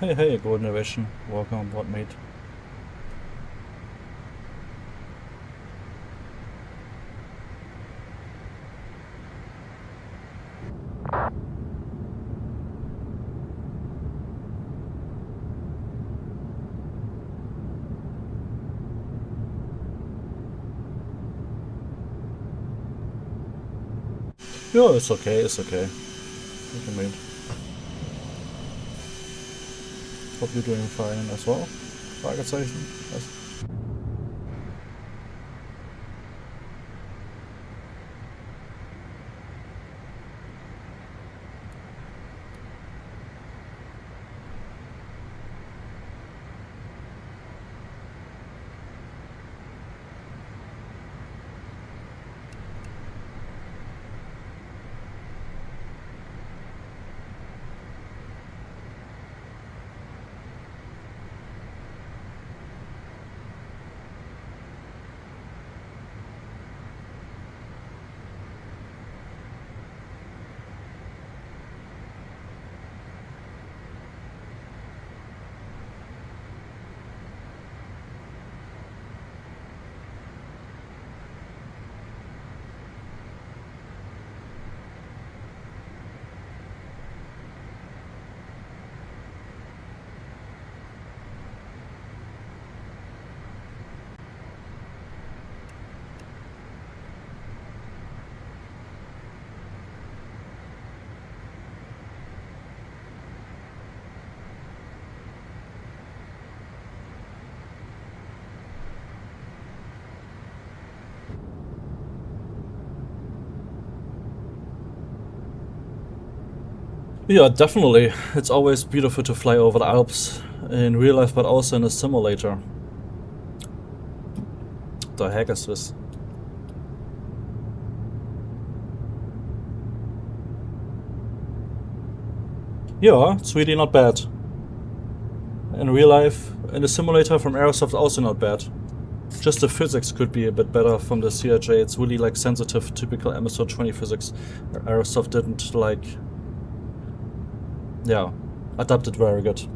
Hey, Golden Aviation. Welcome on board, mate. Yeah, it's okay, it's okay. Okay, mate. Hope you're doing fine as well. Fragezeichen. Yes. Yeah, definitely. It's always beautiful to fly over the Alps in real life, but also in a simulator. The heck is this? Yeah, it's really not bad. In real life, in the simulator from Aerosoft, also not bad. Just the physics could be a bit better from the CRJ. It's really like sensitive, typical MFS20 physics. Aerosoft didn't like, yeah, adapted very good.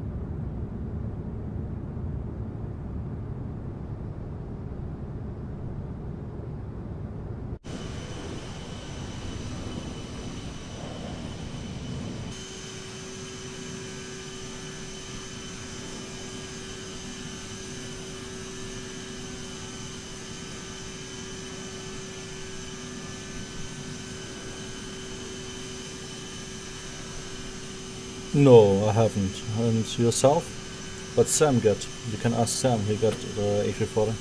No, I haven't. And yourself? But Sam got. You can ask Sam, he got the A340.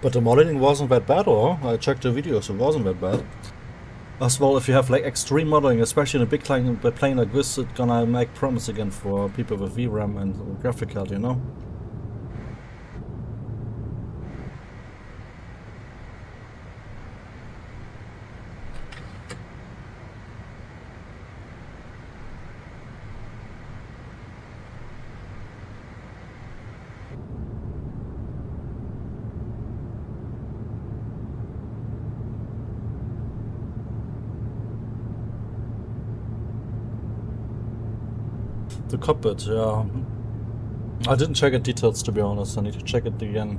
But the modeling wasn't that bad, or? I checked the videos, it wasn't that bad. As well, if you have like extreme modeling, especially in a big plane like this, it's gonna make promise again for people with VRAM and graphic card, you know? The cockpit, yeah. I didn't check it details, to be honest. I need to check it again.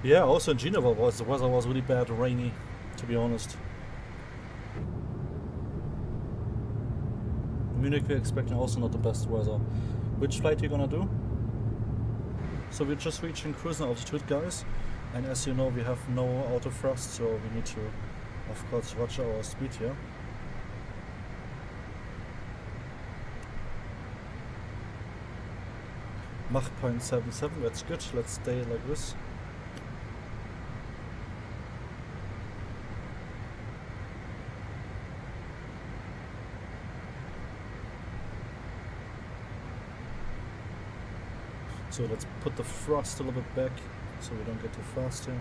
Yeah, also in Geneva the weather was really bad, rainy, to be honest. Munich we're expecting also not the best weather. Which flight are you gonna do? So we're just reaching cruising altitude, guys, and as you know we have no auto thrust, so we need to of course watch our speed here. Mach 0.77, that's good, let's stay like this. So let's put the thrust a little bit back so we don't get too fast here.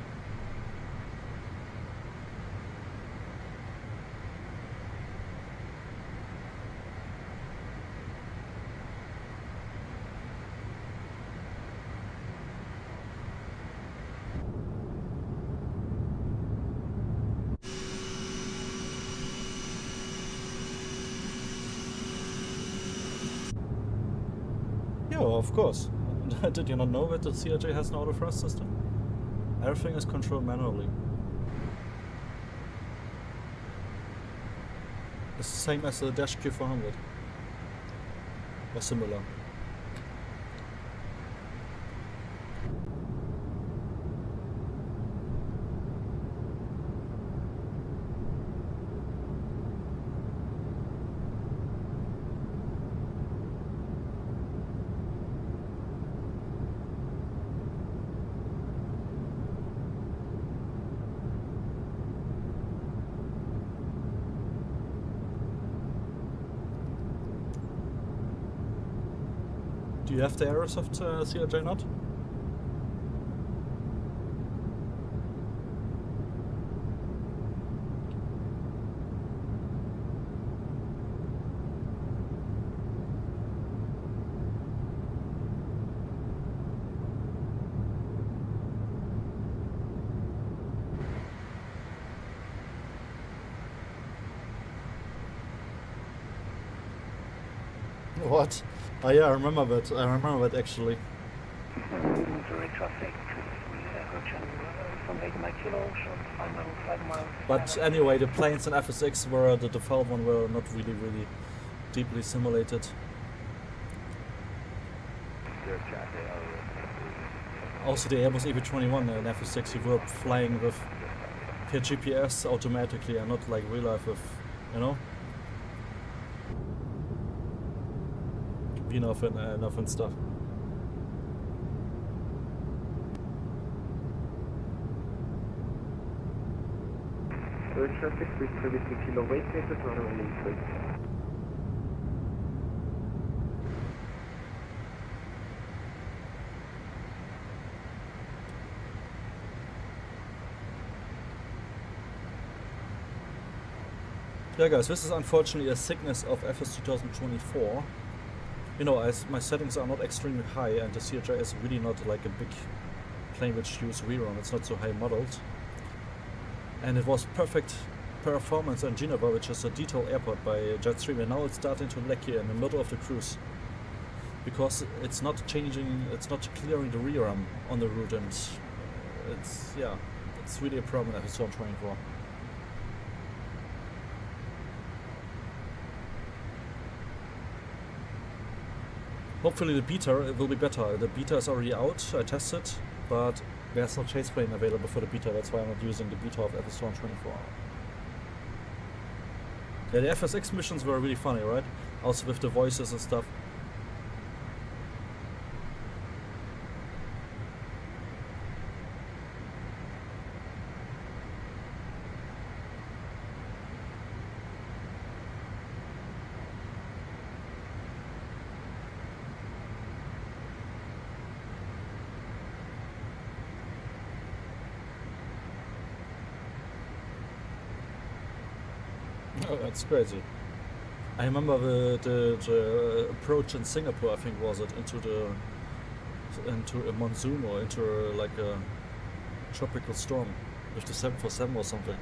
Yeah, of course. Did you not know that the CRJ has an auto thrust system? Everything is controlled manually. It's the same as the Dash Q400. Or similar. Do you have the Aerosoft CRJ not? What? Oh yeah, I remember that. I remember that actually. But anyway, the planes in FSX were the default one were not really deeply simulated. Also the Airbus A321 in FSX, you were flying with per GPS automatically and not like real life with, you know? Enough and stuff. Traffic with 32 kilo weight meters, runway 3. Yeah guys, this is unfortunately a sickness of FS 2024. You know, as my settings are not extremely high and the CRJ is really not like a big plane which uses rerun, it's not so high modeled. And it was perfect performance in Geneva, which is a detail airport by Jetstream, and now it's starting to lack here in the middle of the cruise. Because it's not changing, it's not clearing the rerun on the route, and it's, yeah, it's really a problem at FS 2024. Hopefully the beta will be better. The beta is already out, I tested, but there's no chase plane available for the beta, that's why I'm not using the beta of FS 2024. Yeah, the FSX missions were really funny, right? Also with the voices and stuff. Oh, that's crazy. I remember the approach in Singapore, I think was it, into a monsoon or into like a tropical storm with the 747 or something.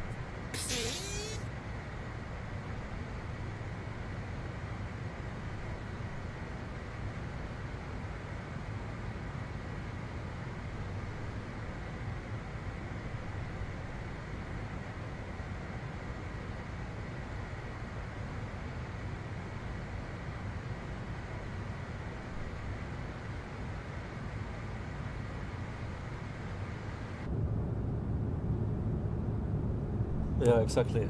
Yeah, exactly.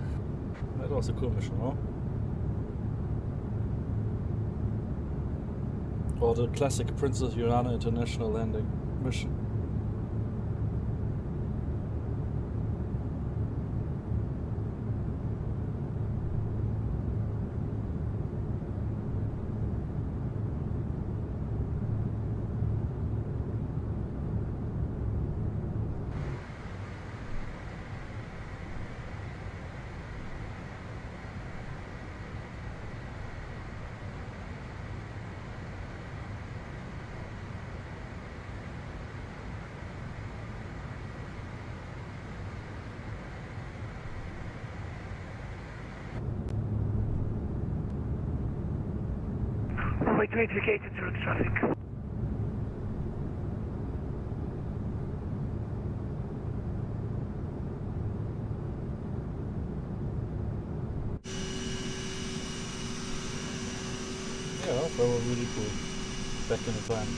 That was a cool mission, no? Or the classic Princess Juliana International landing mission. Runway 28 vacated through the traffic. Yeah, that was really cool. Back in the time.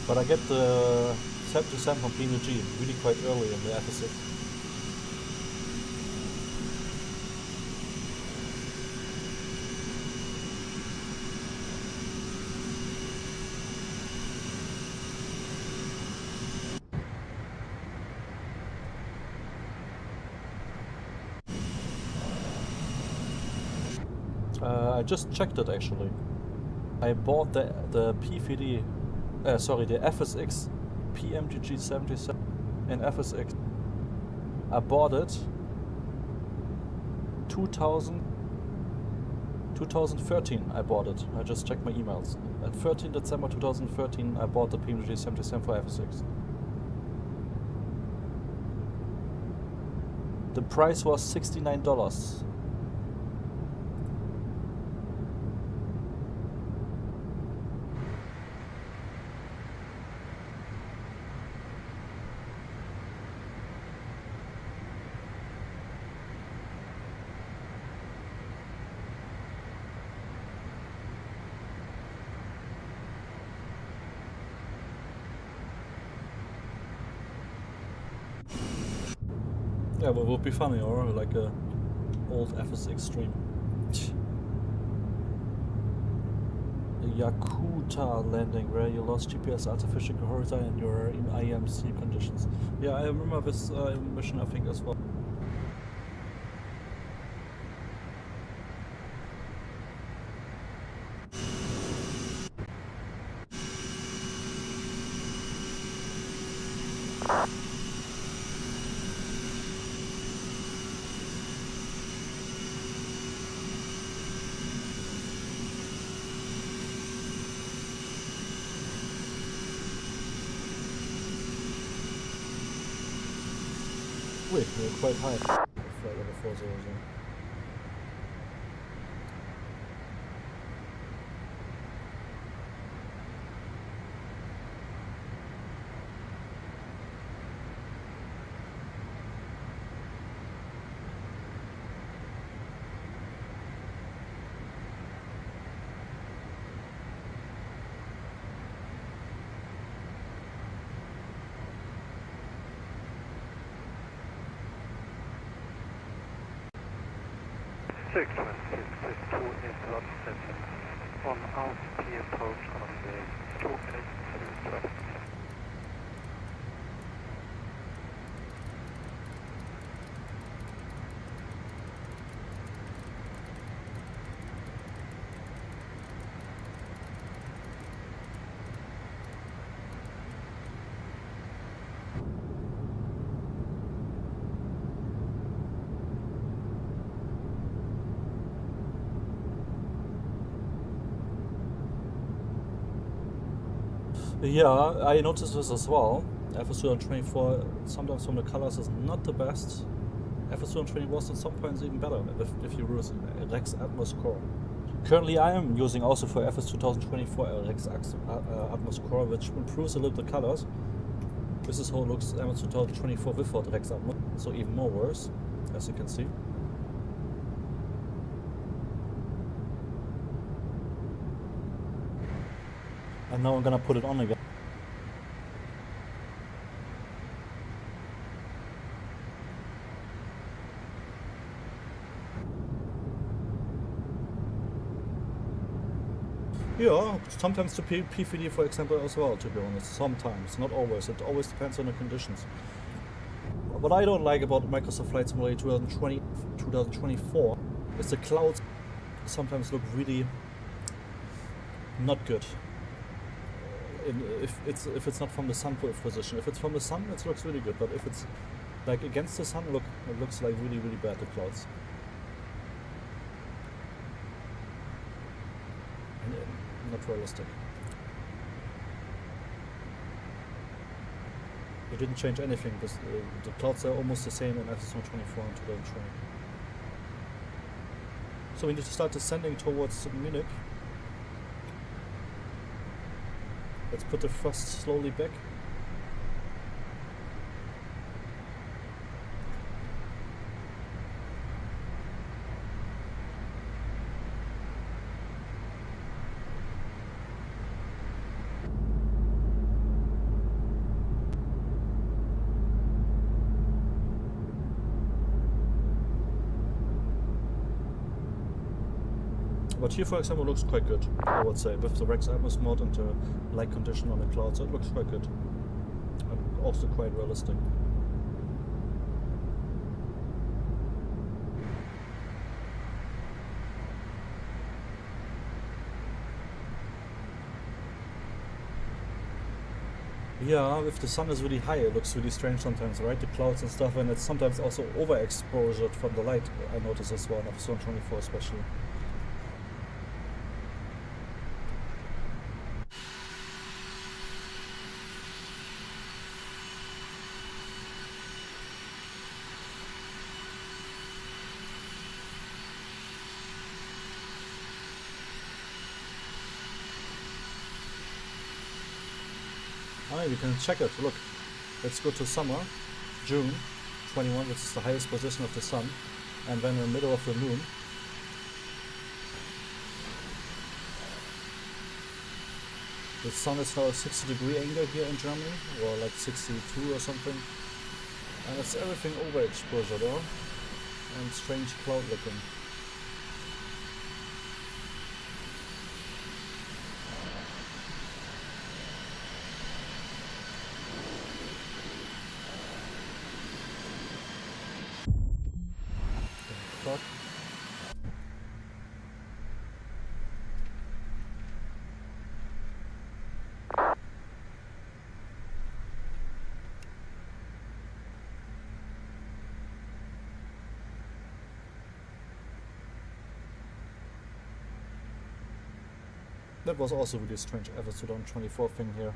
But I get the 7% from PMDG really quite early in the episode. I just checked it actually. I bought the PVD, sorry, the FSX PMDG 77 in FSX. I bought it 2013. I bought it. I just checked my emails. At 13 December 2013, I bought the PMDG 77 for FSX. The price was $69. Yeah, but it would be funny, or like a old FSX stream. The Yakuta landing where you lost GPS artificial horizon and your IMC conditions. Yeah, I remember this mission, I think, as well. Wait, we're quite high. Flight level 400. On RCP approach on the 2 minutes through traffic. Yeah, I noticed this as well. FS224, sometimes from the colors is not the best. FS220 was at some points even better if you use Rex Atmos Core. Currently I am using also for FS2024 Rex Atmos Core, which improves a little the colors. This is how it looks FS2024 without Rex Atmos, so even more worse, as you can see. And now I'm gonna put it on again. Yeah, sometimes to PVD, for example, as well, to be honest. Sometimes, not always. It always depends on the conditions. What I don't like about Microsoft Flight Simulator 2024 is the clouds sometimes look really not good. If it's not from the sun position. If it's from the sun, it looks really good. But if it's like against the sun, it looks like really, really bad, the clouds. Not realistic. It didn't change anything because the clouds are almost the same in FS2024 and 2020. So we need to start descending towards Munich. Let's put the thrust slowly back. But here, for example, looks quite good, I would say, with the Rex Atmos mod and the light condition on the clouds. It looks quite good, and also quite realistic. Yeah, if the sun is really high, it looks really strange sometimes, right? The clouds and stuff, and it's sometimes also overexposure from the light, I notice as well, in FS2024 especially. We can check it. Look, let's go to summer, June 21, which is the highest position of the sun, and then in the middle of the moon. The sun is now at 60-degree angle here in Germany, or like 62 or something, and it's everything overexposure though, and strange cloud looking. That was also really strange FS2024 thing here.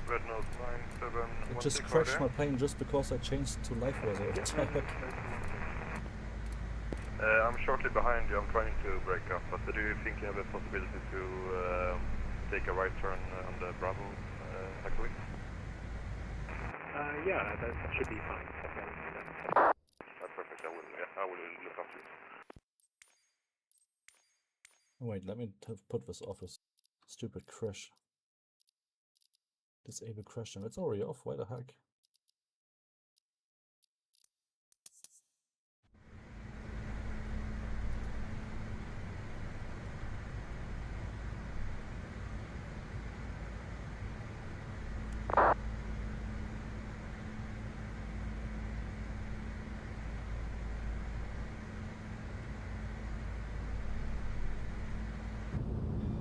Red Nose 97. It just crashed my plane just because I changed to live weather. I'm shortly behind you. I'm trying to break up, but do you think you have a possibility to take a right turn on the Bravo taxiway? Yeah, that should be fine. That's perfect. I will look after you. Wait, let me put this off as stupid crash. Disable crashing. It's already off. Why the heck?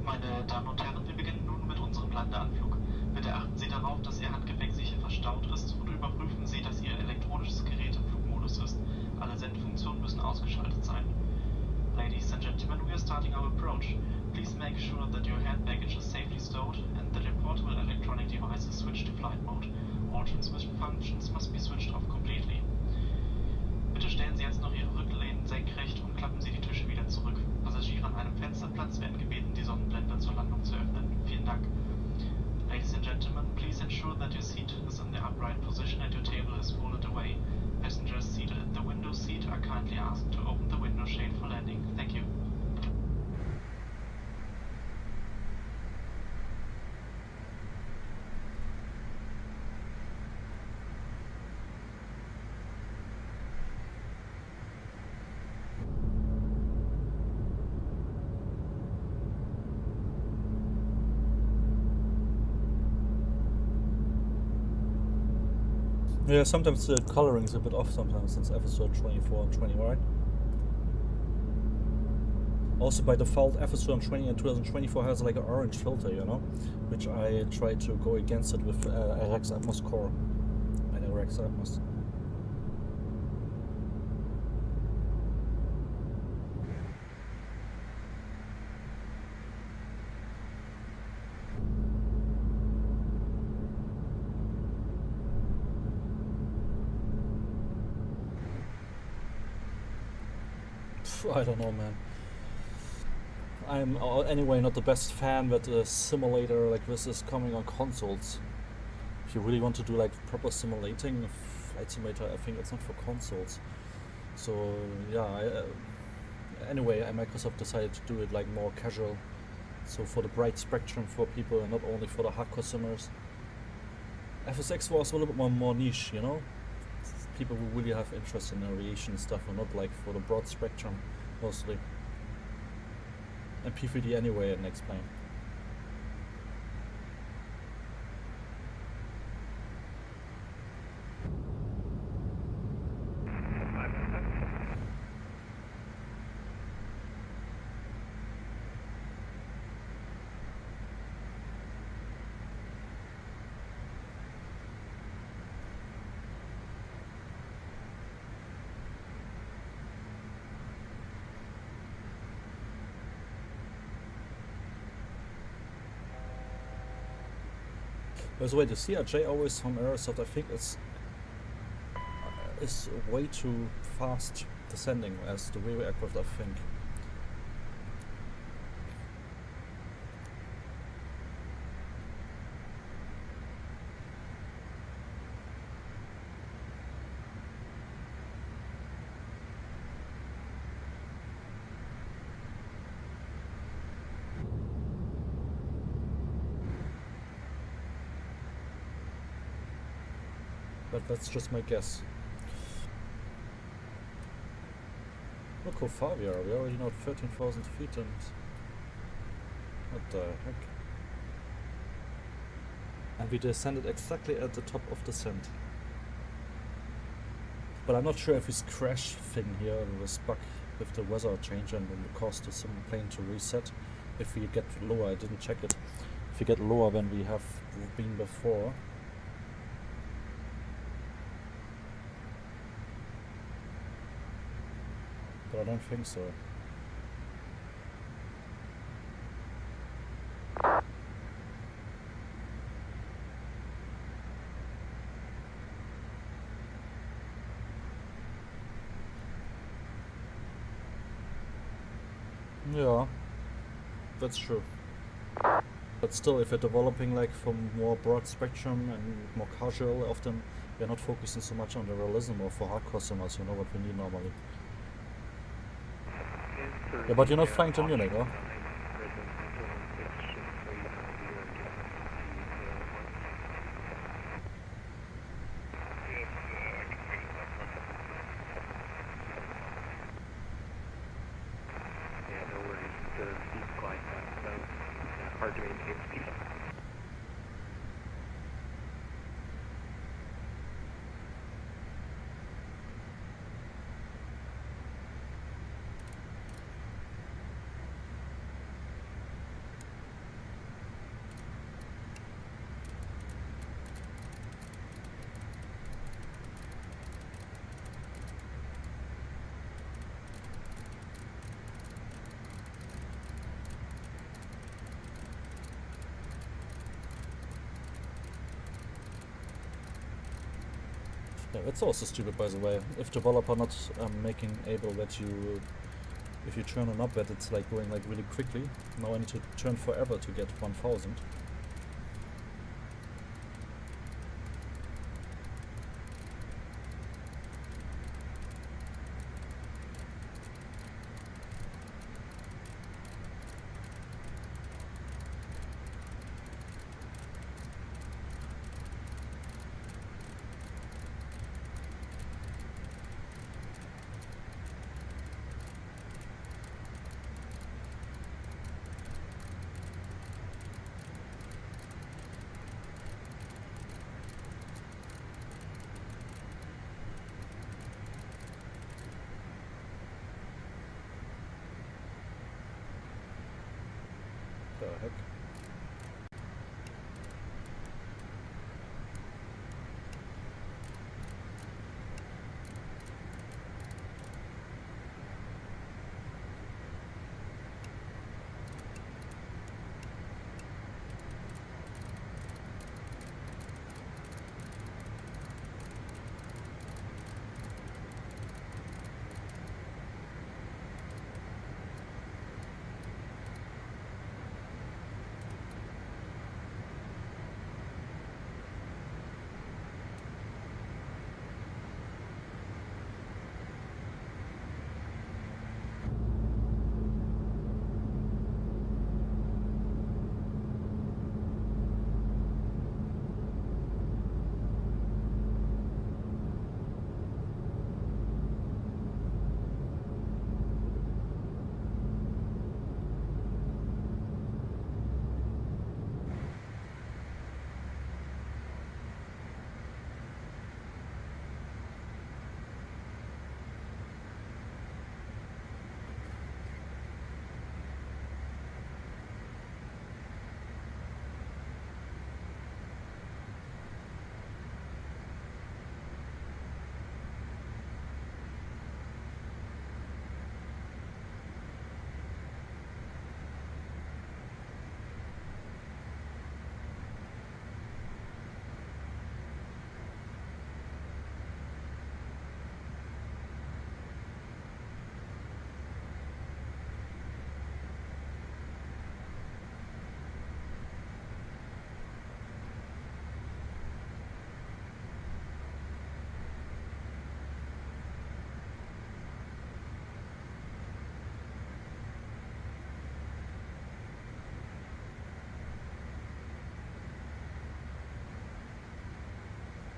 Meine Damen und Herren, wir beginnen nun mit unserem Landeanflug. Bitte achten Sie darauf, dass Ihr Handgepäck sicher verstaut ist und überprüfen Sie, dass Ihr elektronisches Gerät im Flugmodus ist. Alle Sendfunktionen müssen ausgeschaltet sein. Ladies and gentlemen, we are starting our approach. Please make sure that your hand baggage is safely stowed and that your portable electronic device is switched to flight mode. All transmission functions must be switched off completely. Bitte stellen Sie jetzt noch Ihre Rücklehnen senkrecht und klappen Sie die Tische wieder zurück. Passagiere an einem Fensterplatz werden gebeten, die Sonnenblende zur Landung zu öffnen. Vielen Dank. Ladies and gentlemen, please ensure that your seat is in the upright position and your table is folded away. Passengers seated at the window seat are kindly asked to open the window shade for landing. Thank you. Yeah, sometimes the coloring is a bit off sometimes since episode 24 and 20, right? Also by default, episode 20 and 2024 has like an orange filter, you know? Which I try to go against it with Atmos Core and Atmos. I don't know, man. I'm anyway not the best fan that a simulator like this is coming on consoles. If you really want to do like proper simulating, Flight Simulator, I think it's not for consoles. So yeah, anyway, Microsoft decided to do it like more casual. So for the bright spectrum for people and not only for the hardcore simmers. FSX was a little bit more niche, you know? People who really have interest in aviation stuff and not like for the broad spectrum mostly. And P3D anyway at next plane. By the way, the CRJ always from Aerosoft, I think is way too fast descending as the rear aircraft, I think. But that's just my guess. Look how far we are. We're already now at 13,000 feet and... What the heck? And we descended exactly at the top of descent. But I'm not sure if this crash thing here was bug with the weather change and then it caused the plane to reset. If we get lower, I didn't check it. If we get lower than we have been before. But I don't think so. Yeah, that's true. But still, if you're developing like for more broad spectrum and more casual, often we're not focusing so much on the realism or for hardcore simmers, you know what we need normally. Yeah, but you're not flying to Munich, huh? Yeah, that's also stupid, by the way. If developer not making able that you, if you turn on up that it's like going like really quickly. Now I need to turn forever to get 1000.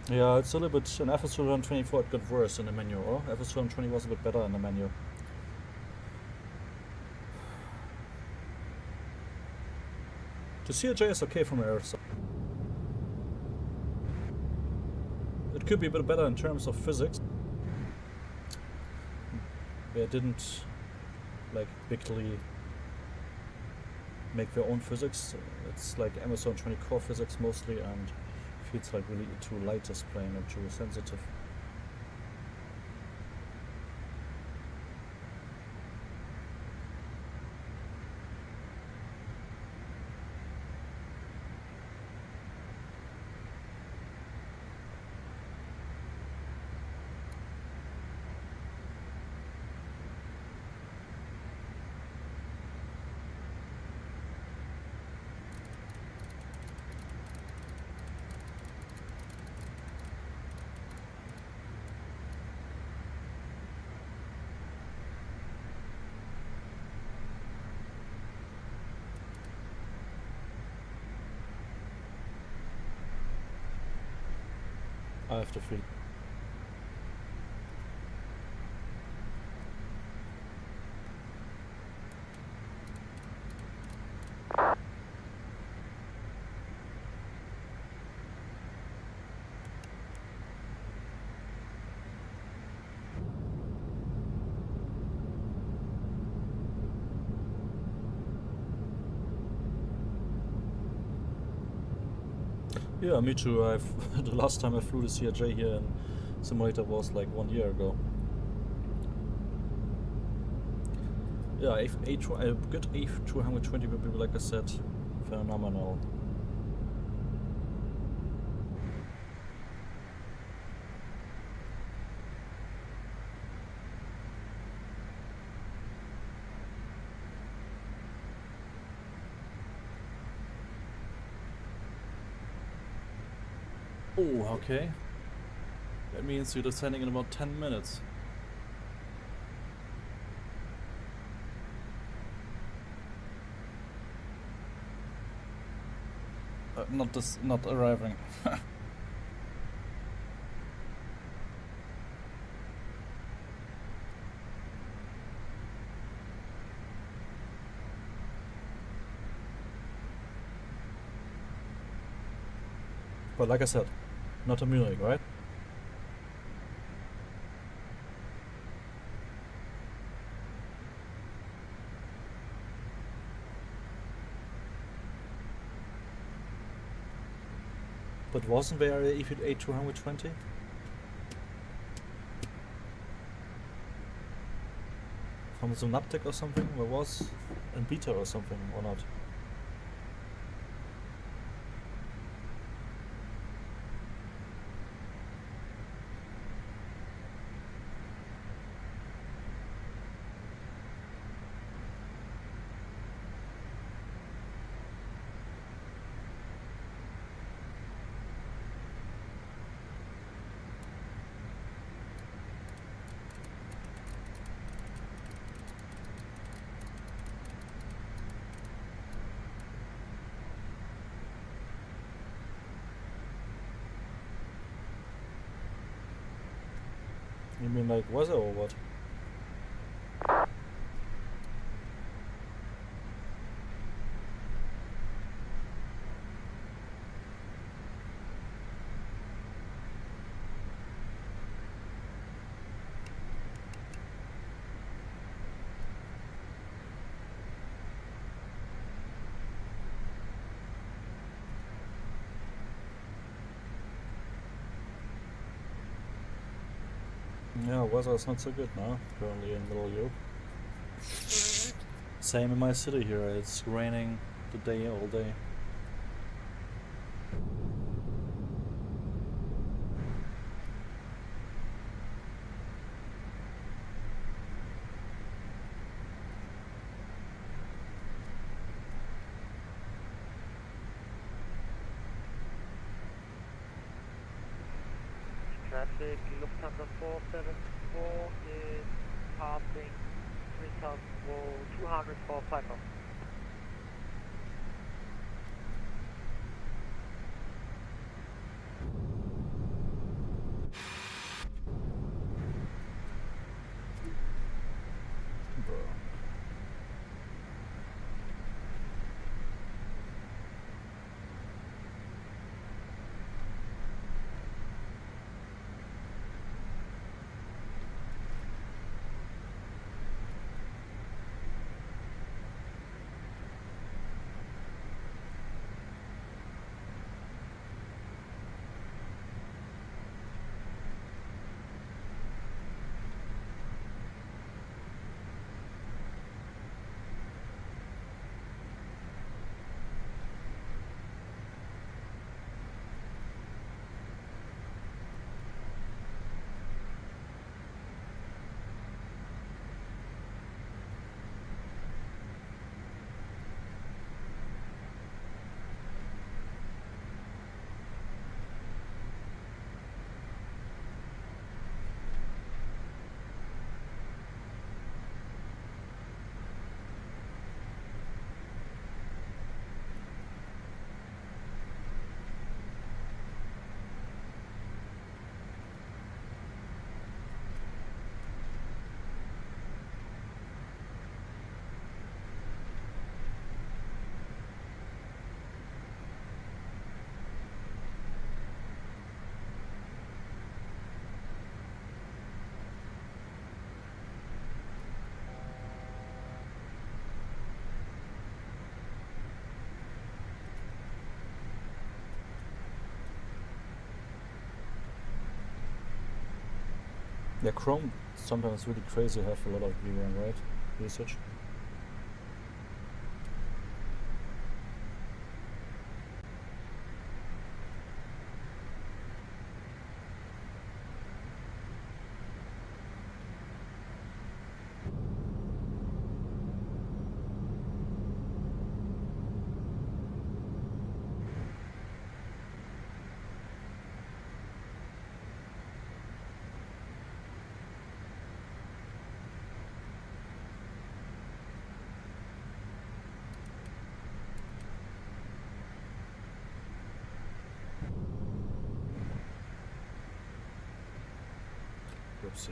Yeah, it's a little bit. In FS2024 it got worse in the menu, or FS2020 was a bit better in the menu. The CRJ is okay from Aerosoft. It could be a bit better in terms of physics. They didn't like bigly make their own physics. It's like MFS20 core physics mostly, and feels like really too light display and too sensitive. I have to feel. Yeah, me too. The last time I flew the CRJ here in simulator was like 1 year ago. Yeah, a good A220 would be, like I said, phenomenal. Oh, okay. That means you're descending in about 10 minutes. Not arriving. But like I said, not a Munich, right? But wasn't there a A220? From Synaptic or something? There was in beta or something, or not? You mean like weather or what? Yeah, weather is not so good now, currently in Middle Europe. Same in my city here, it's raining the day all day. Traffic, Lufthansa 474 is passing 3,200 for flight off. Yeah, Chrome sometimes really crazy, have a lot of VRAM, right? Usage. Oopsie.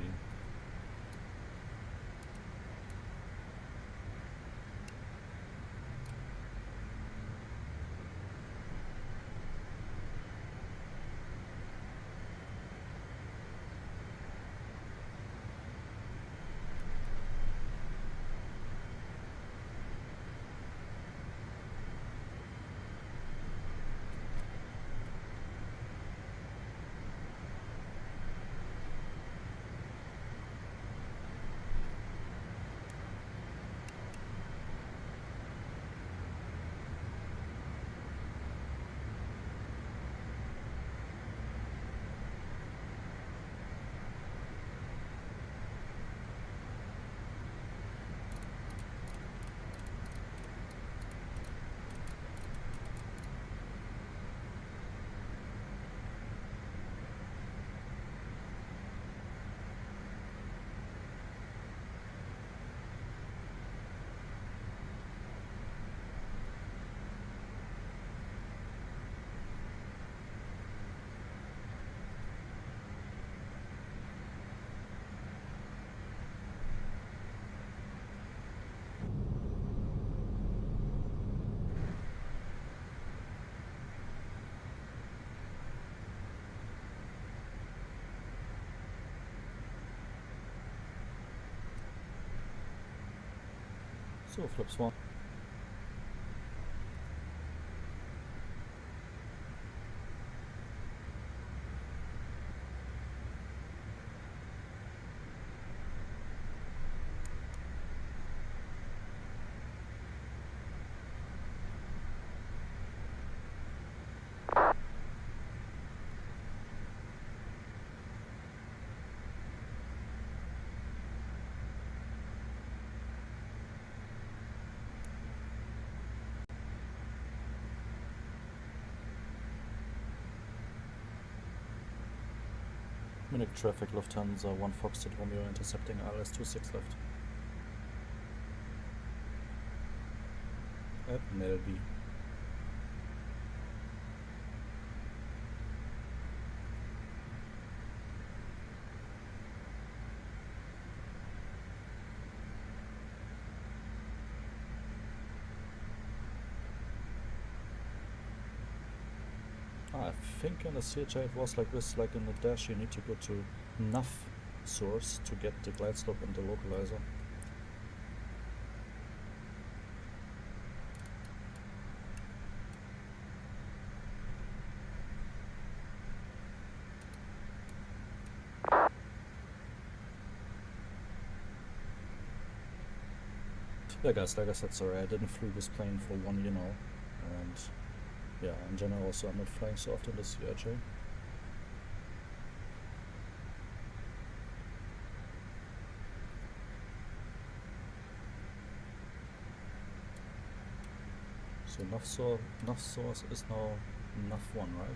So, flips one. Munich traffic, Lufthansa 1 Foxtrot Romeo intercepting LS26 left. At Melby. I think in the CRJ it was like this, like in the dash you need to go to nav source to get the glide slope and the localizer. Yeah guys, like I said, sorry, I didn't flew this plane for 1 year now, and yeah, in general also I'm not flying so often this CRJ. So nav source is now nav 1, right?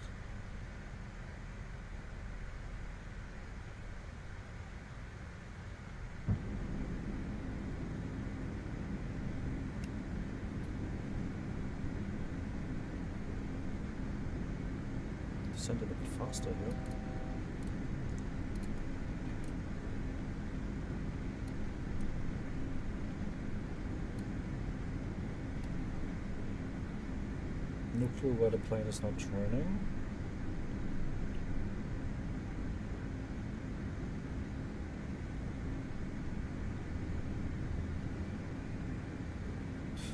Descend a bit faster here. No clue why the plane is not turning.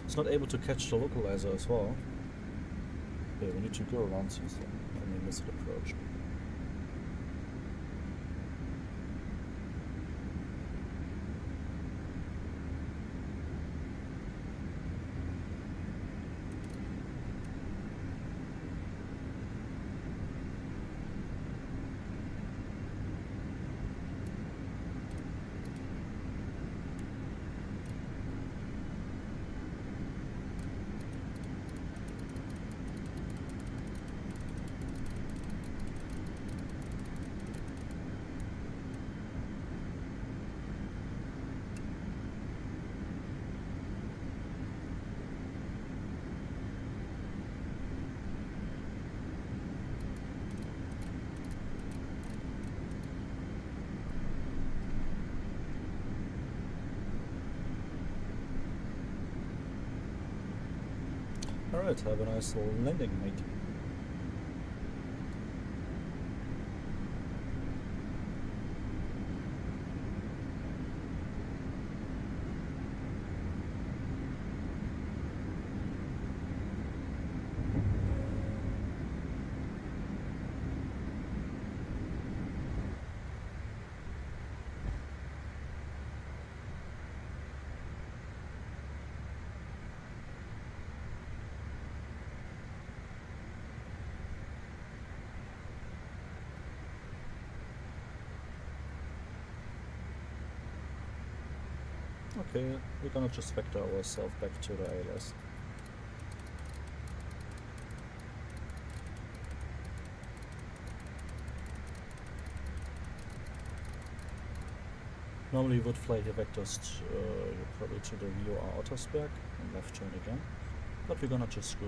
It's not able to catch the localizer as well. Okay, we need to go around since then. I mean, missed approach. Alright, have a nice landing, mate. Okay, we're gonna just vector ourselves back to the ALS. Normally you would fly here vectors probably to the VOR Ottersberg and left turn again, but we're gonna just go.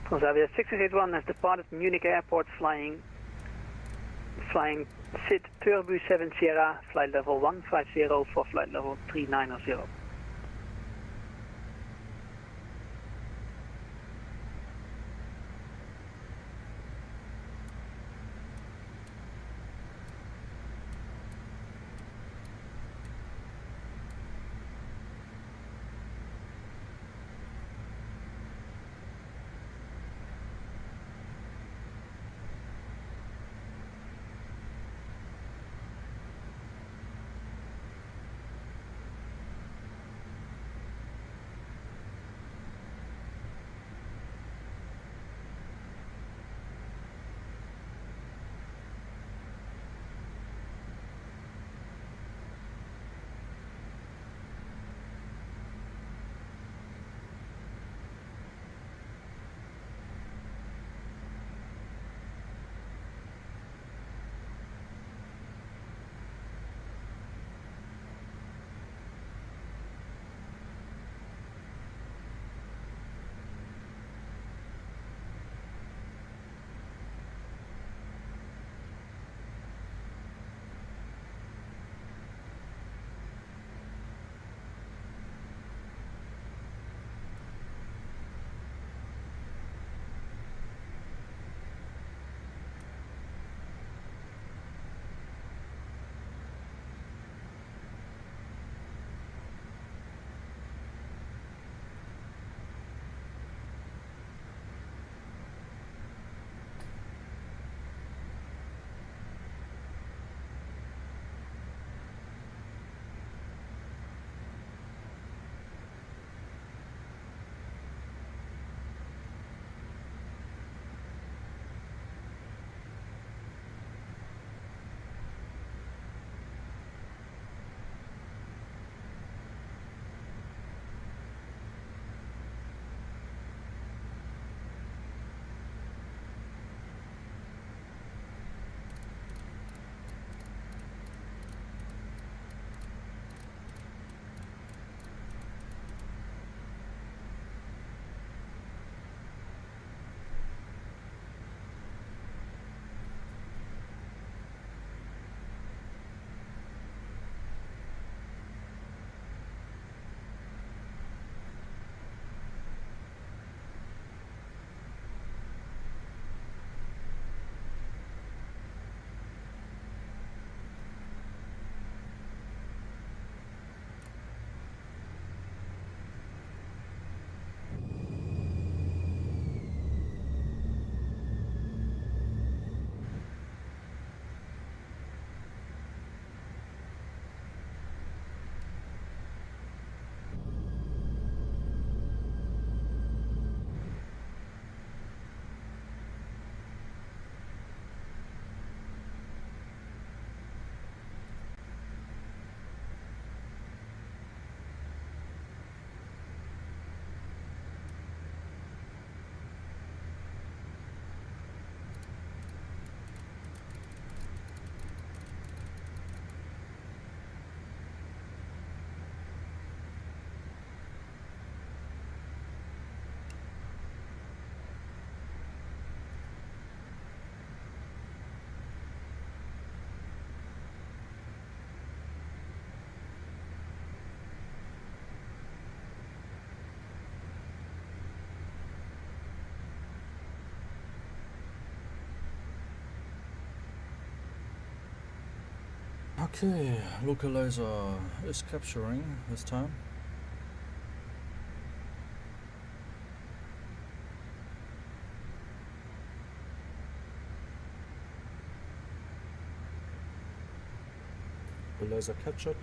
Transavia 681 has departed Munich Airport flying SID Turbo 7 Sierra, flight level 150 for flight level 390. Okay, localizer is capturing this time. Localizer captured.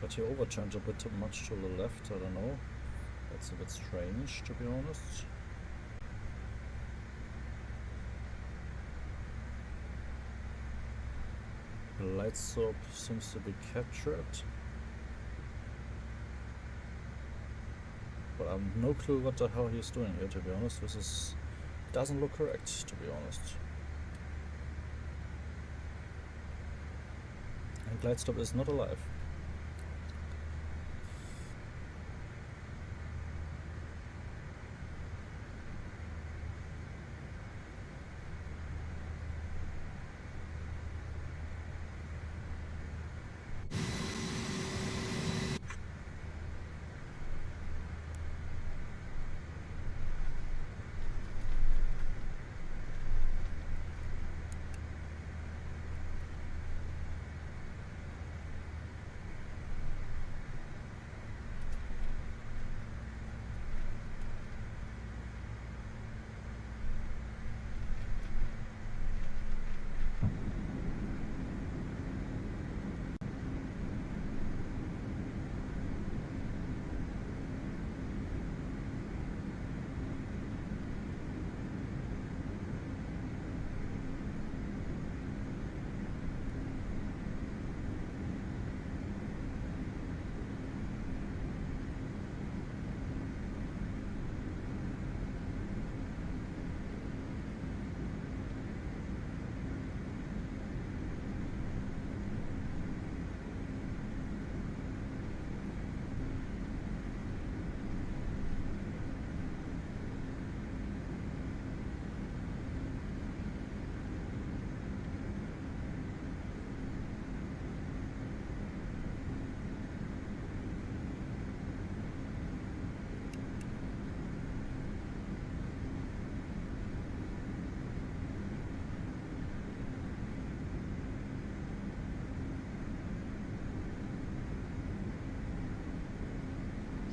But he overturned a bit too much to the left, I don't know. That's a bit strange, to be honest. The light soap seems to be captured. But I have no clue what the hell he's doing here, to be honest. This doesn't look correct, to be honest. And glide stop is not alive.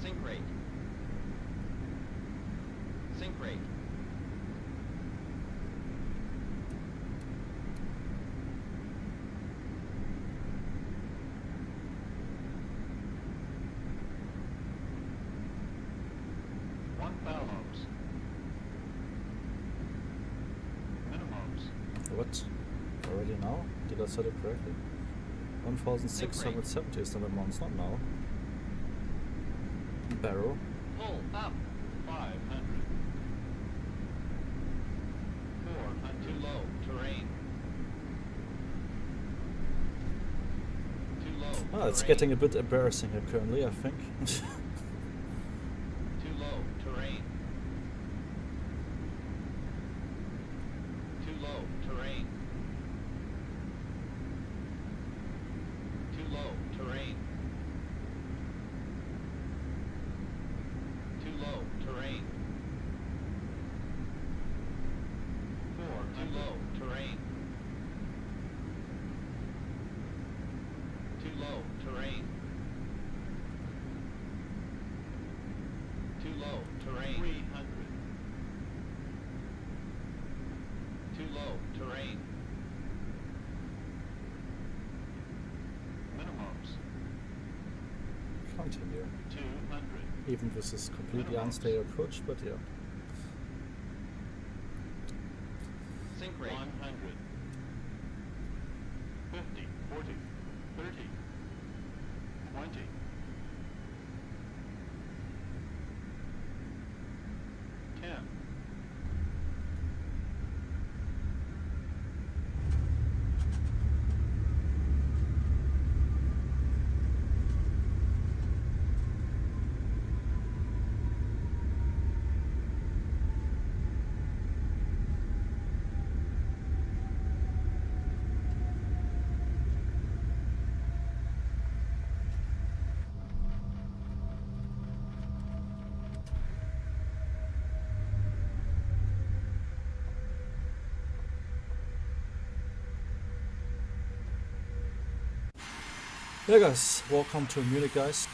Sync rate. Sync rate. What? Already now? Did I set it correctly? 1670 is the minimums, not now. Barrel. Pull up. 500. 400. Too low. Terrain. Too low. Ah, it's getting a bit embarrassing here currently, I think. Too low. Terrain. Too low. Terrain. Too low. Terrain. Too low. Terrain. 4. Too low. Terrain. Too low. Terrain. Too low. Terrain. 300. Too low. Terrain. Minimums. Continue. 200. Even this is completely unstable approach, but yeah. Sync rate. 100. 50. 40. 30. 20. 10. Yeah guys, welcome to Munich guys.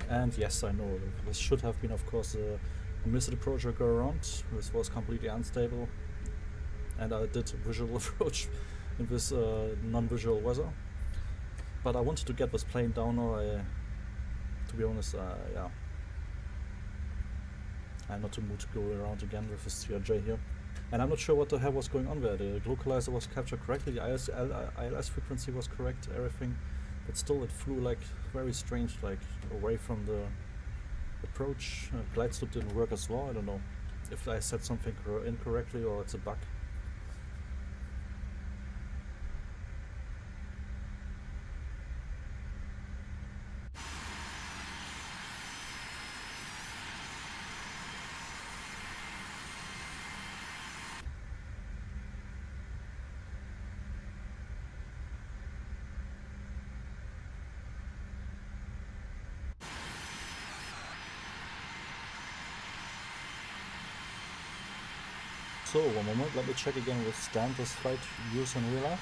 And yes, I know, this should have been of course a missed project go around. This was completely unstable. And I did visual approach in this non-visual weather. But I wanted to get this plane down now. To be honest, yeah. I'm not in the mood to go around again with this CRJ here. And I'm not sure what the hell was going on there. The localizer was captured correctly, the ILS frequency was correct, everything. But still it flew like very strange, like away from the approach. Glide slope didn't work as well, I don't know if I said something incorrectly or it's a bug. So, one moment, let me check again with Stan this flight used in real life.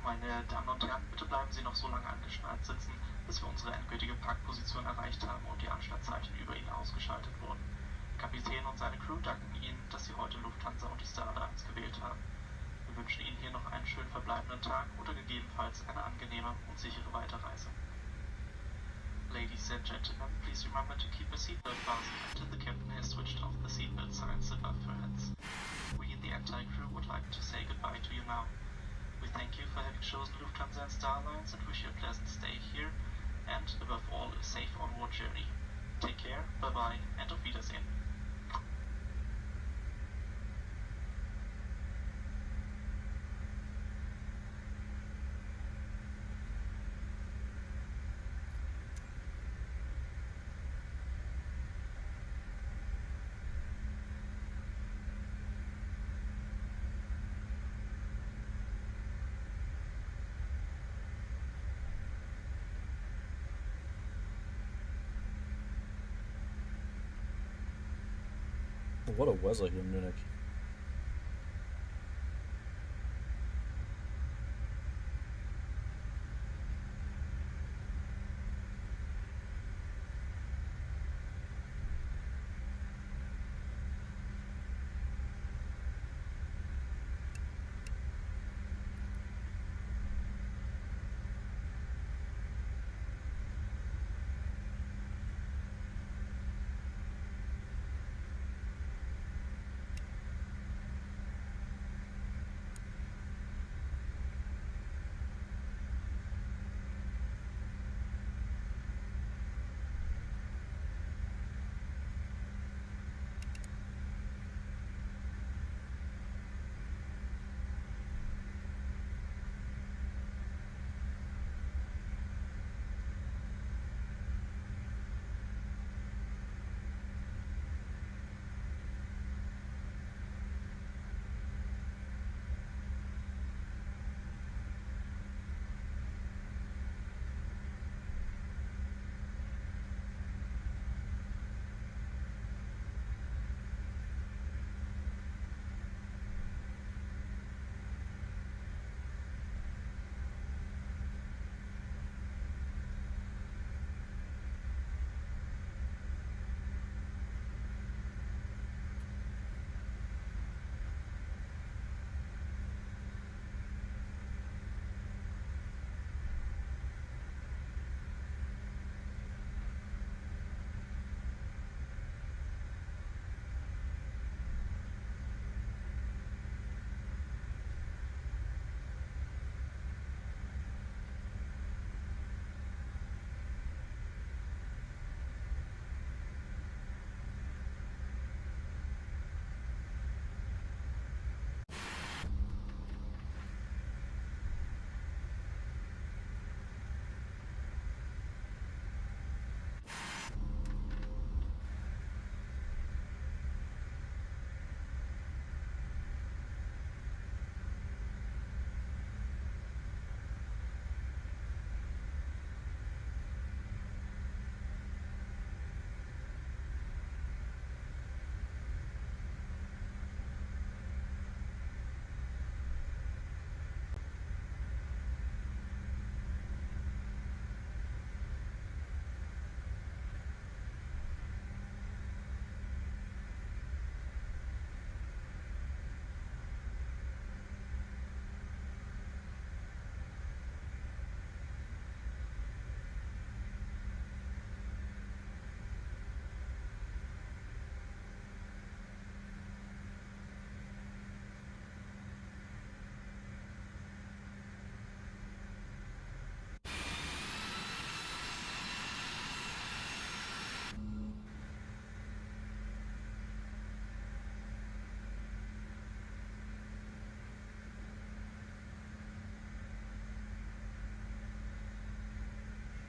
Meine Damen und Herren, bitte bleiben Sie noch so lange angeschnallt sitzen, bis wir unsere endgültige Parkposition erreicht haben und die Anschlagzeichen über Ihnen ausgeschaltet wurden. Der Kapitän und seine Crew danken Ihnen, dass Sie heute Lufthansa und die Addons gewählt haben. Wir wünschen Ihnen hier noch einen schönen verbleibenden Tag oder gegebenenfalls eine angenehme und sichere Weiterreise. Ladies and gentlemen, please remember to keep your seatbelt fastened until the captain has switched off the seatbelt signs above your heads. We, the entire crew, would like to say goodbye to you now. We thank you for having chosen Lufthansa and Star Alliance and wish you a pleasant stay here and, above all, a safe onward journey. Take care, bye-bye, and auf Wiedersehen. What a weather here in Munich.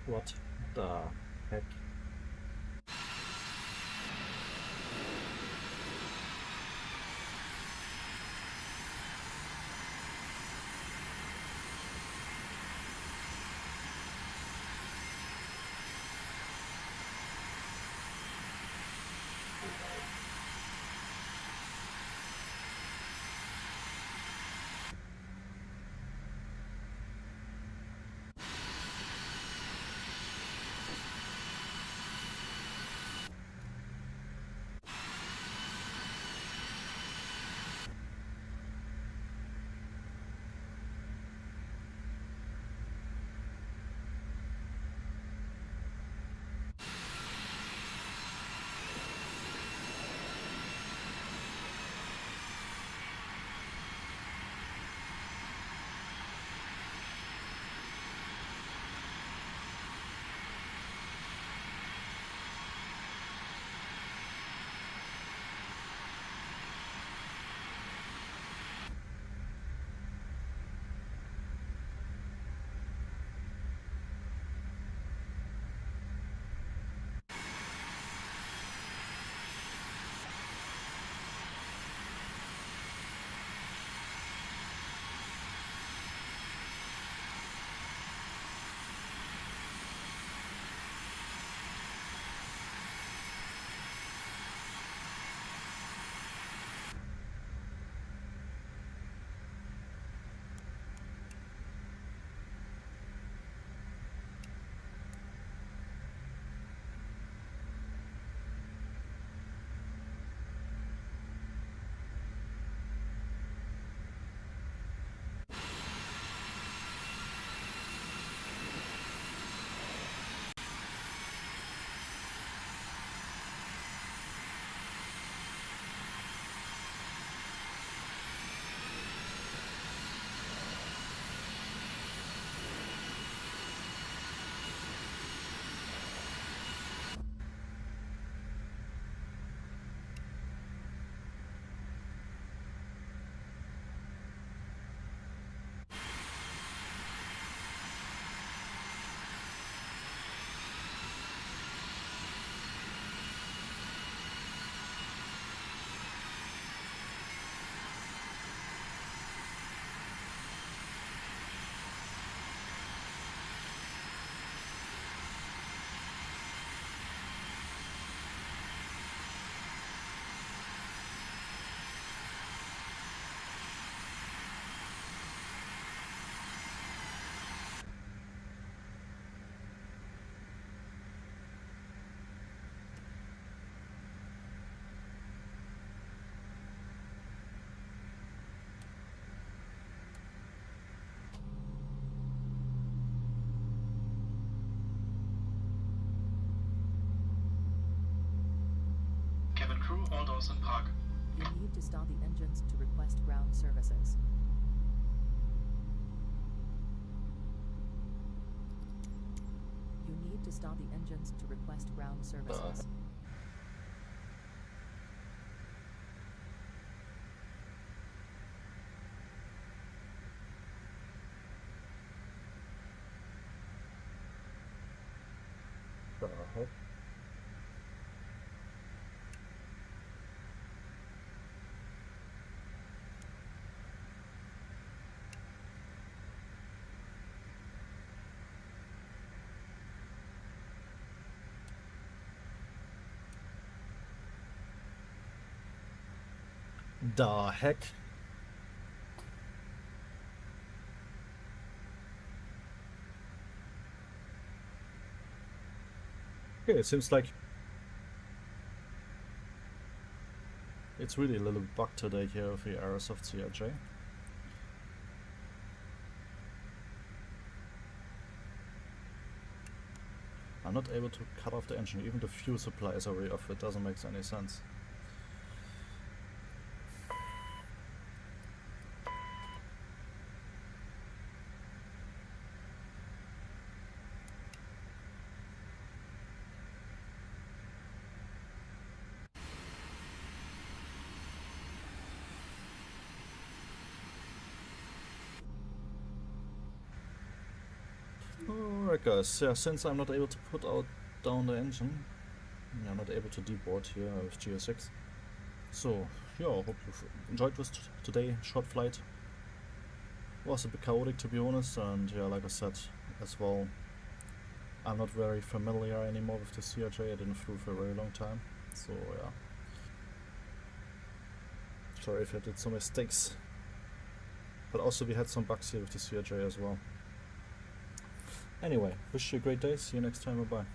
What the heck? Cabin crew, all doors in park. You need to stall the engines to request ground services. You need to stall the engines to request ground services. The heck? Okay, it seems like it's really a little bug today here with the Aerosoft CRJ. I'm not able to cut off the engine, even the fuel supply is already off, it doesn't make any sense. Alright guys, yeah, since I'm not able to put down the engine, I'm not able to deboard here with GSX. So, yeah, I hope you've enjoyed this today, short flight. Was a bit chaotic to be honest, and yeah, like I said as well, I'm not very familiar anymore with the CRJ. I didn't flew for a very long time, so yeah. Sorry if I did some mistakes, but also we had some bugs here with the CRJ as well. Anyway, wish you a great day, see you next time, bye bye.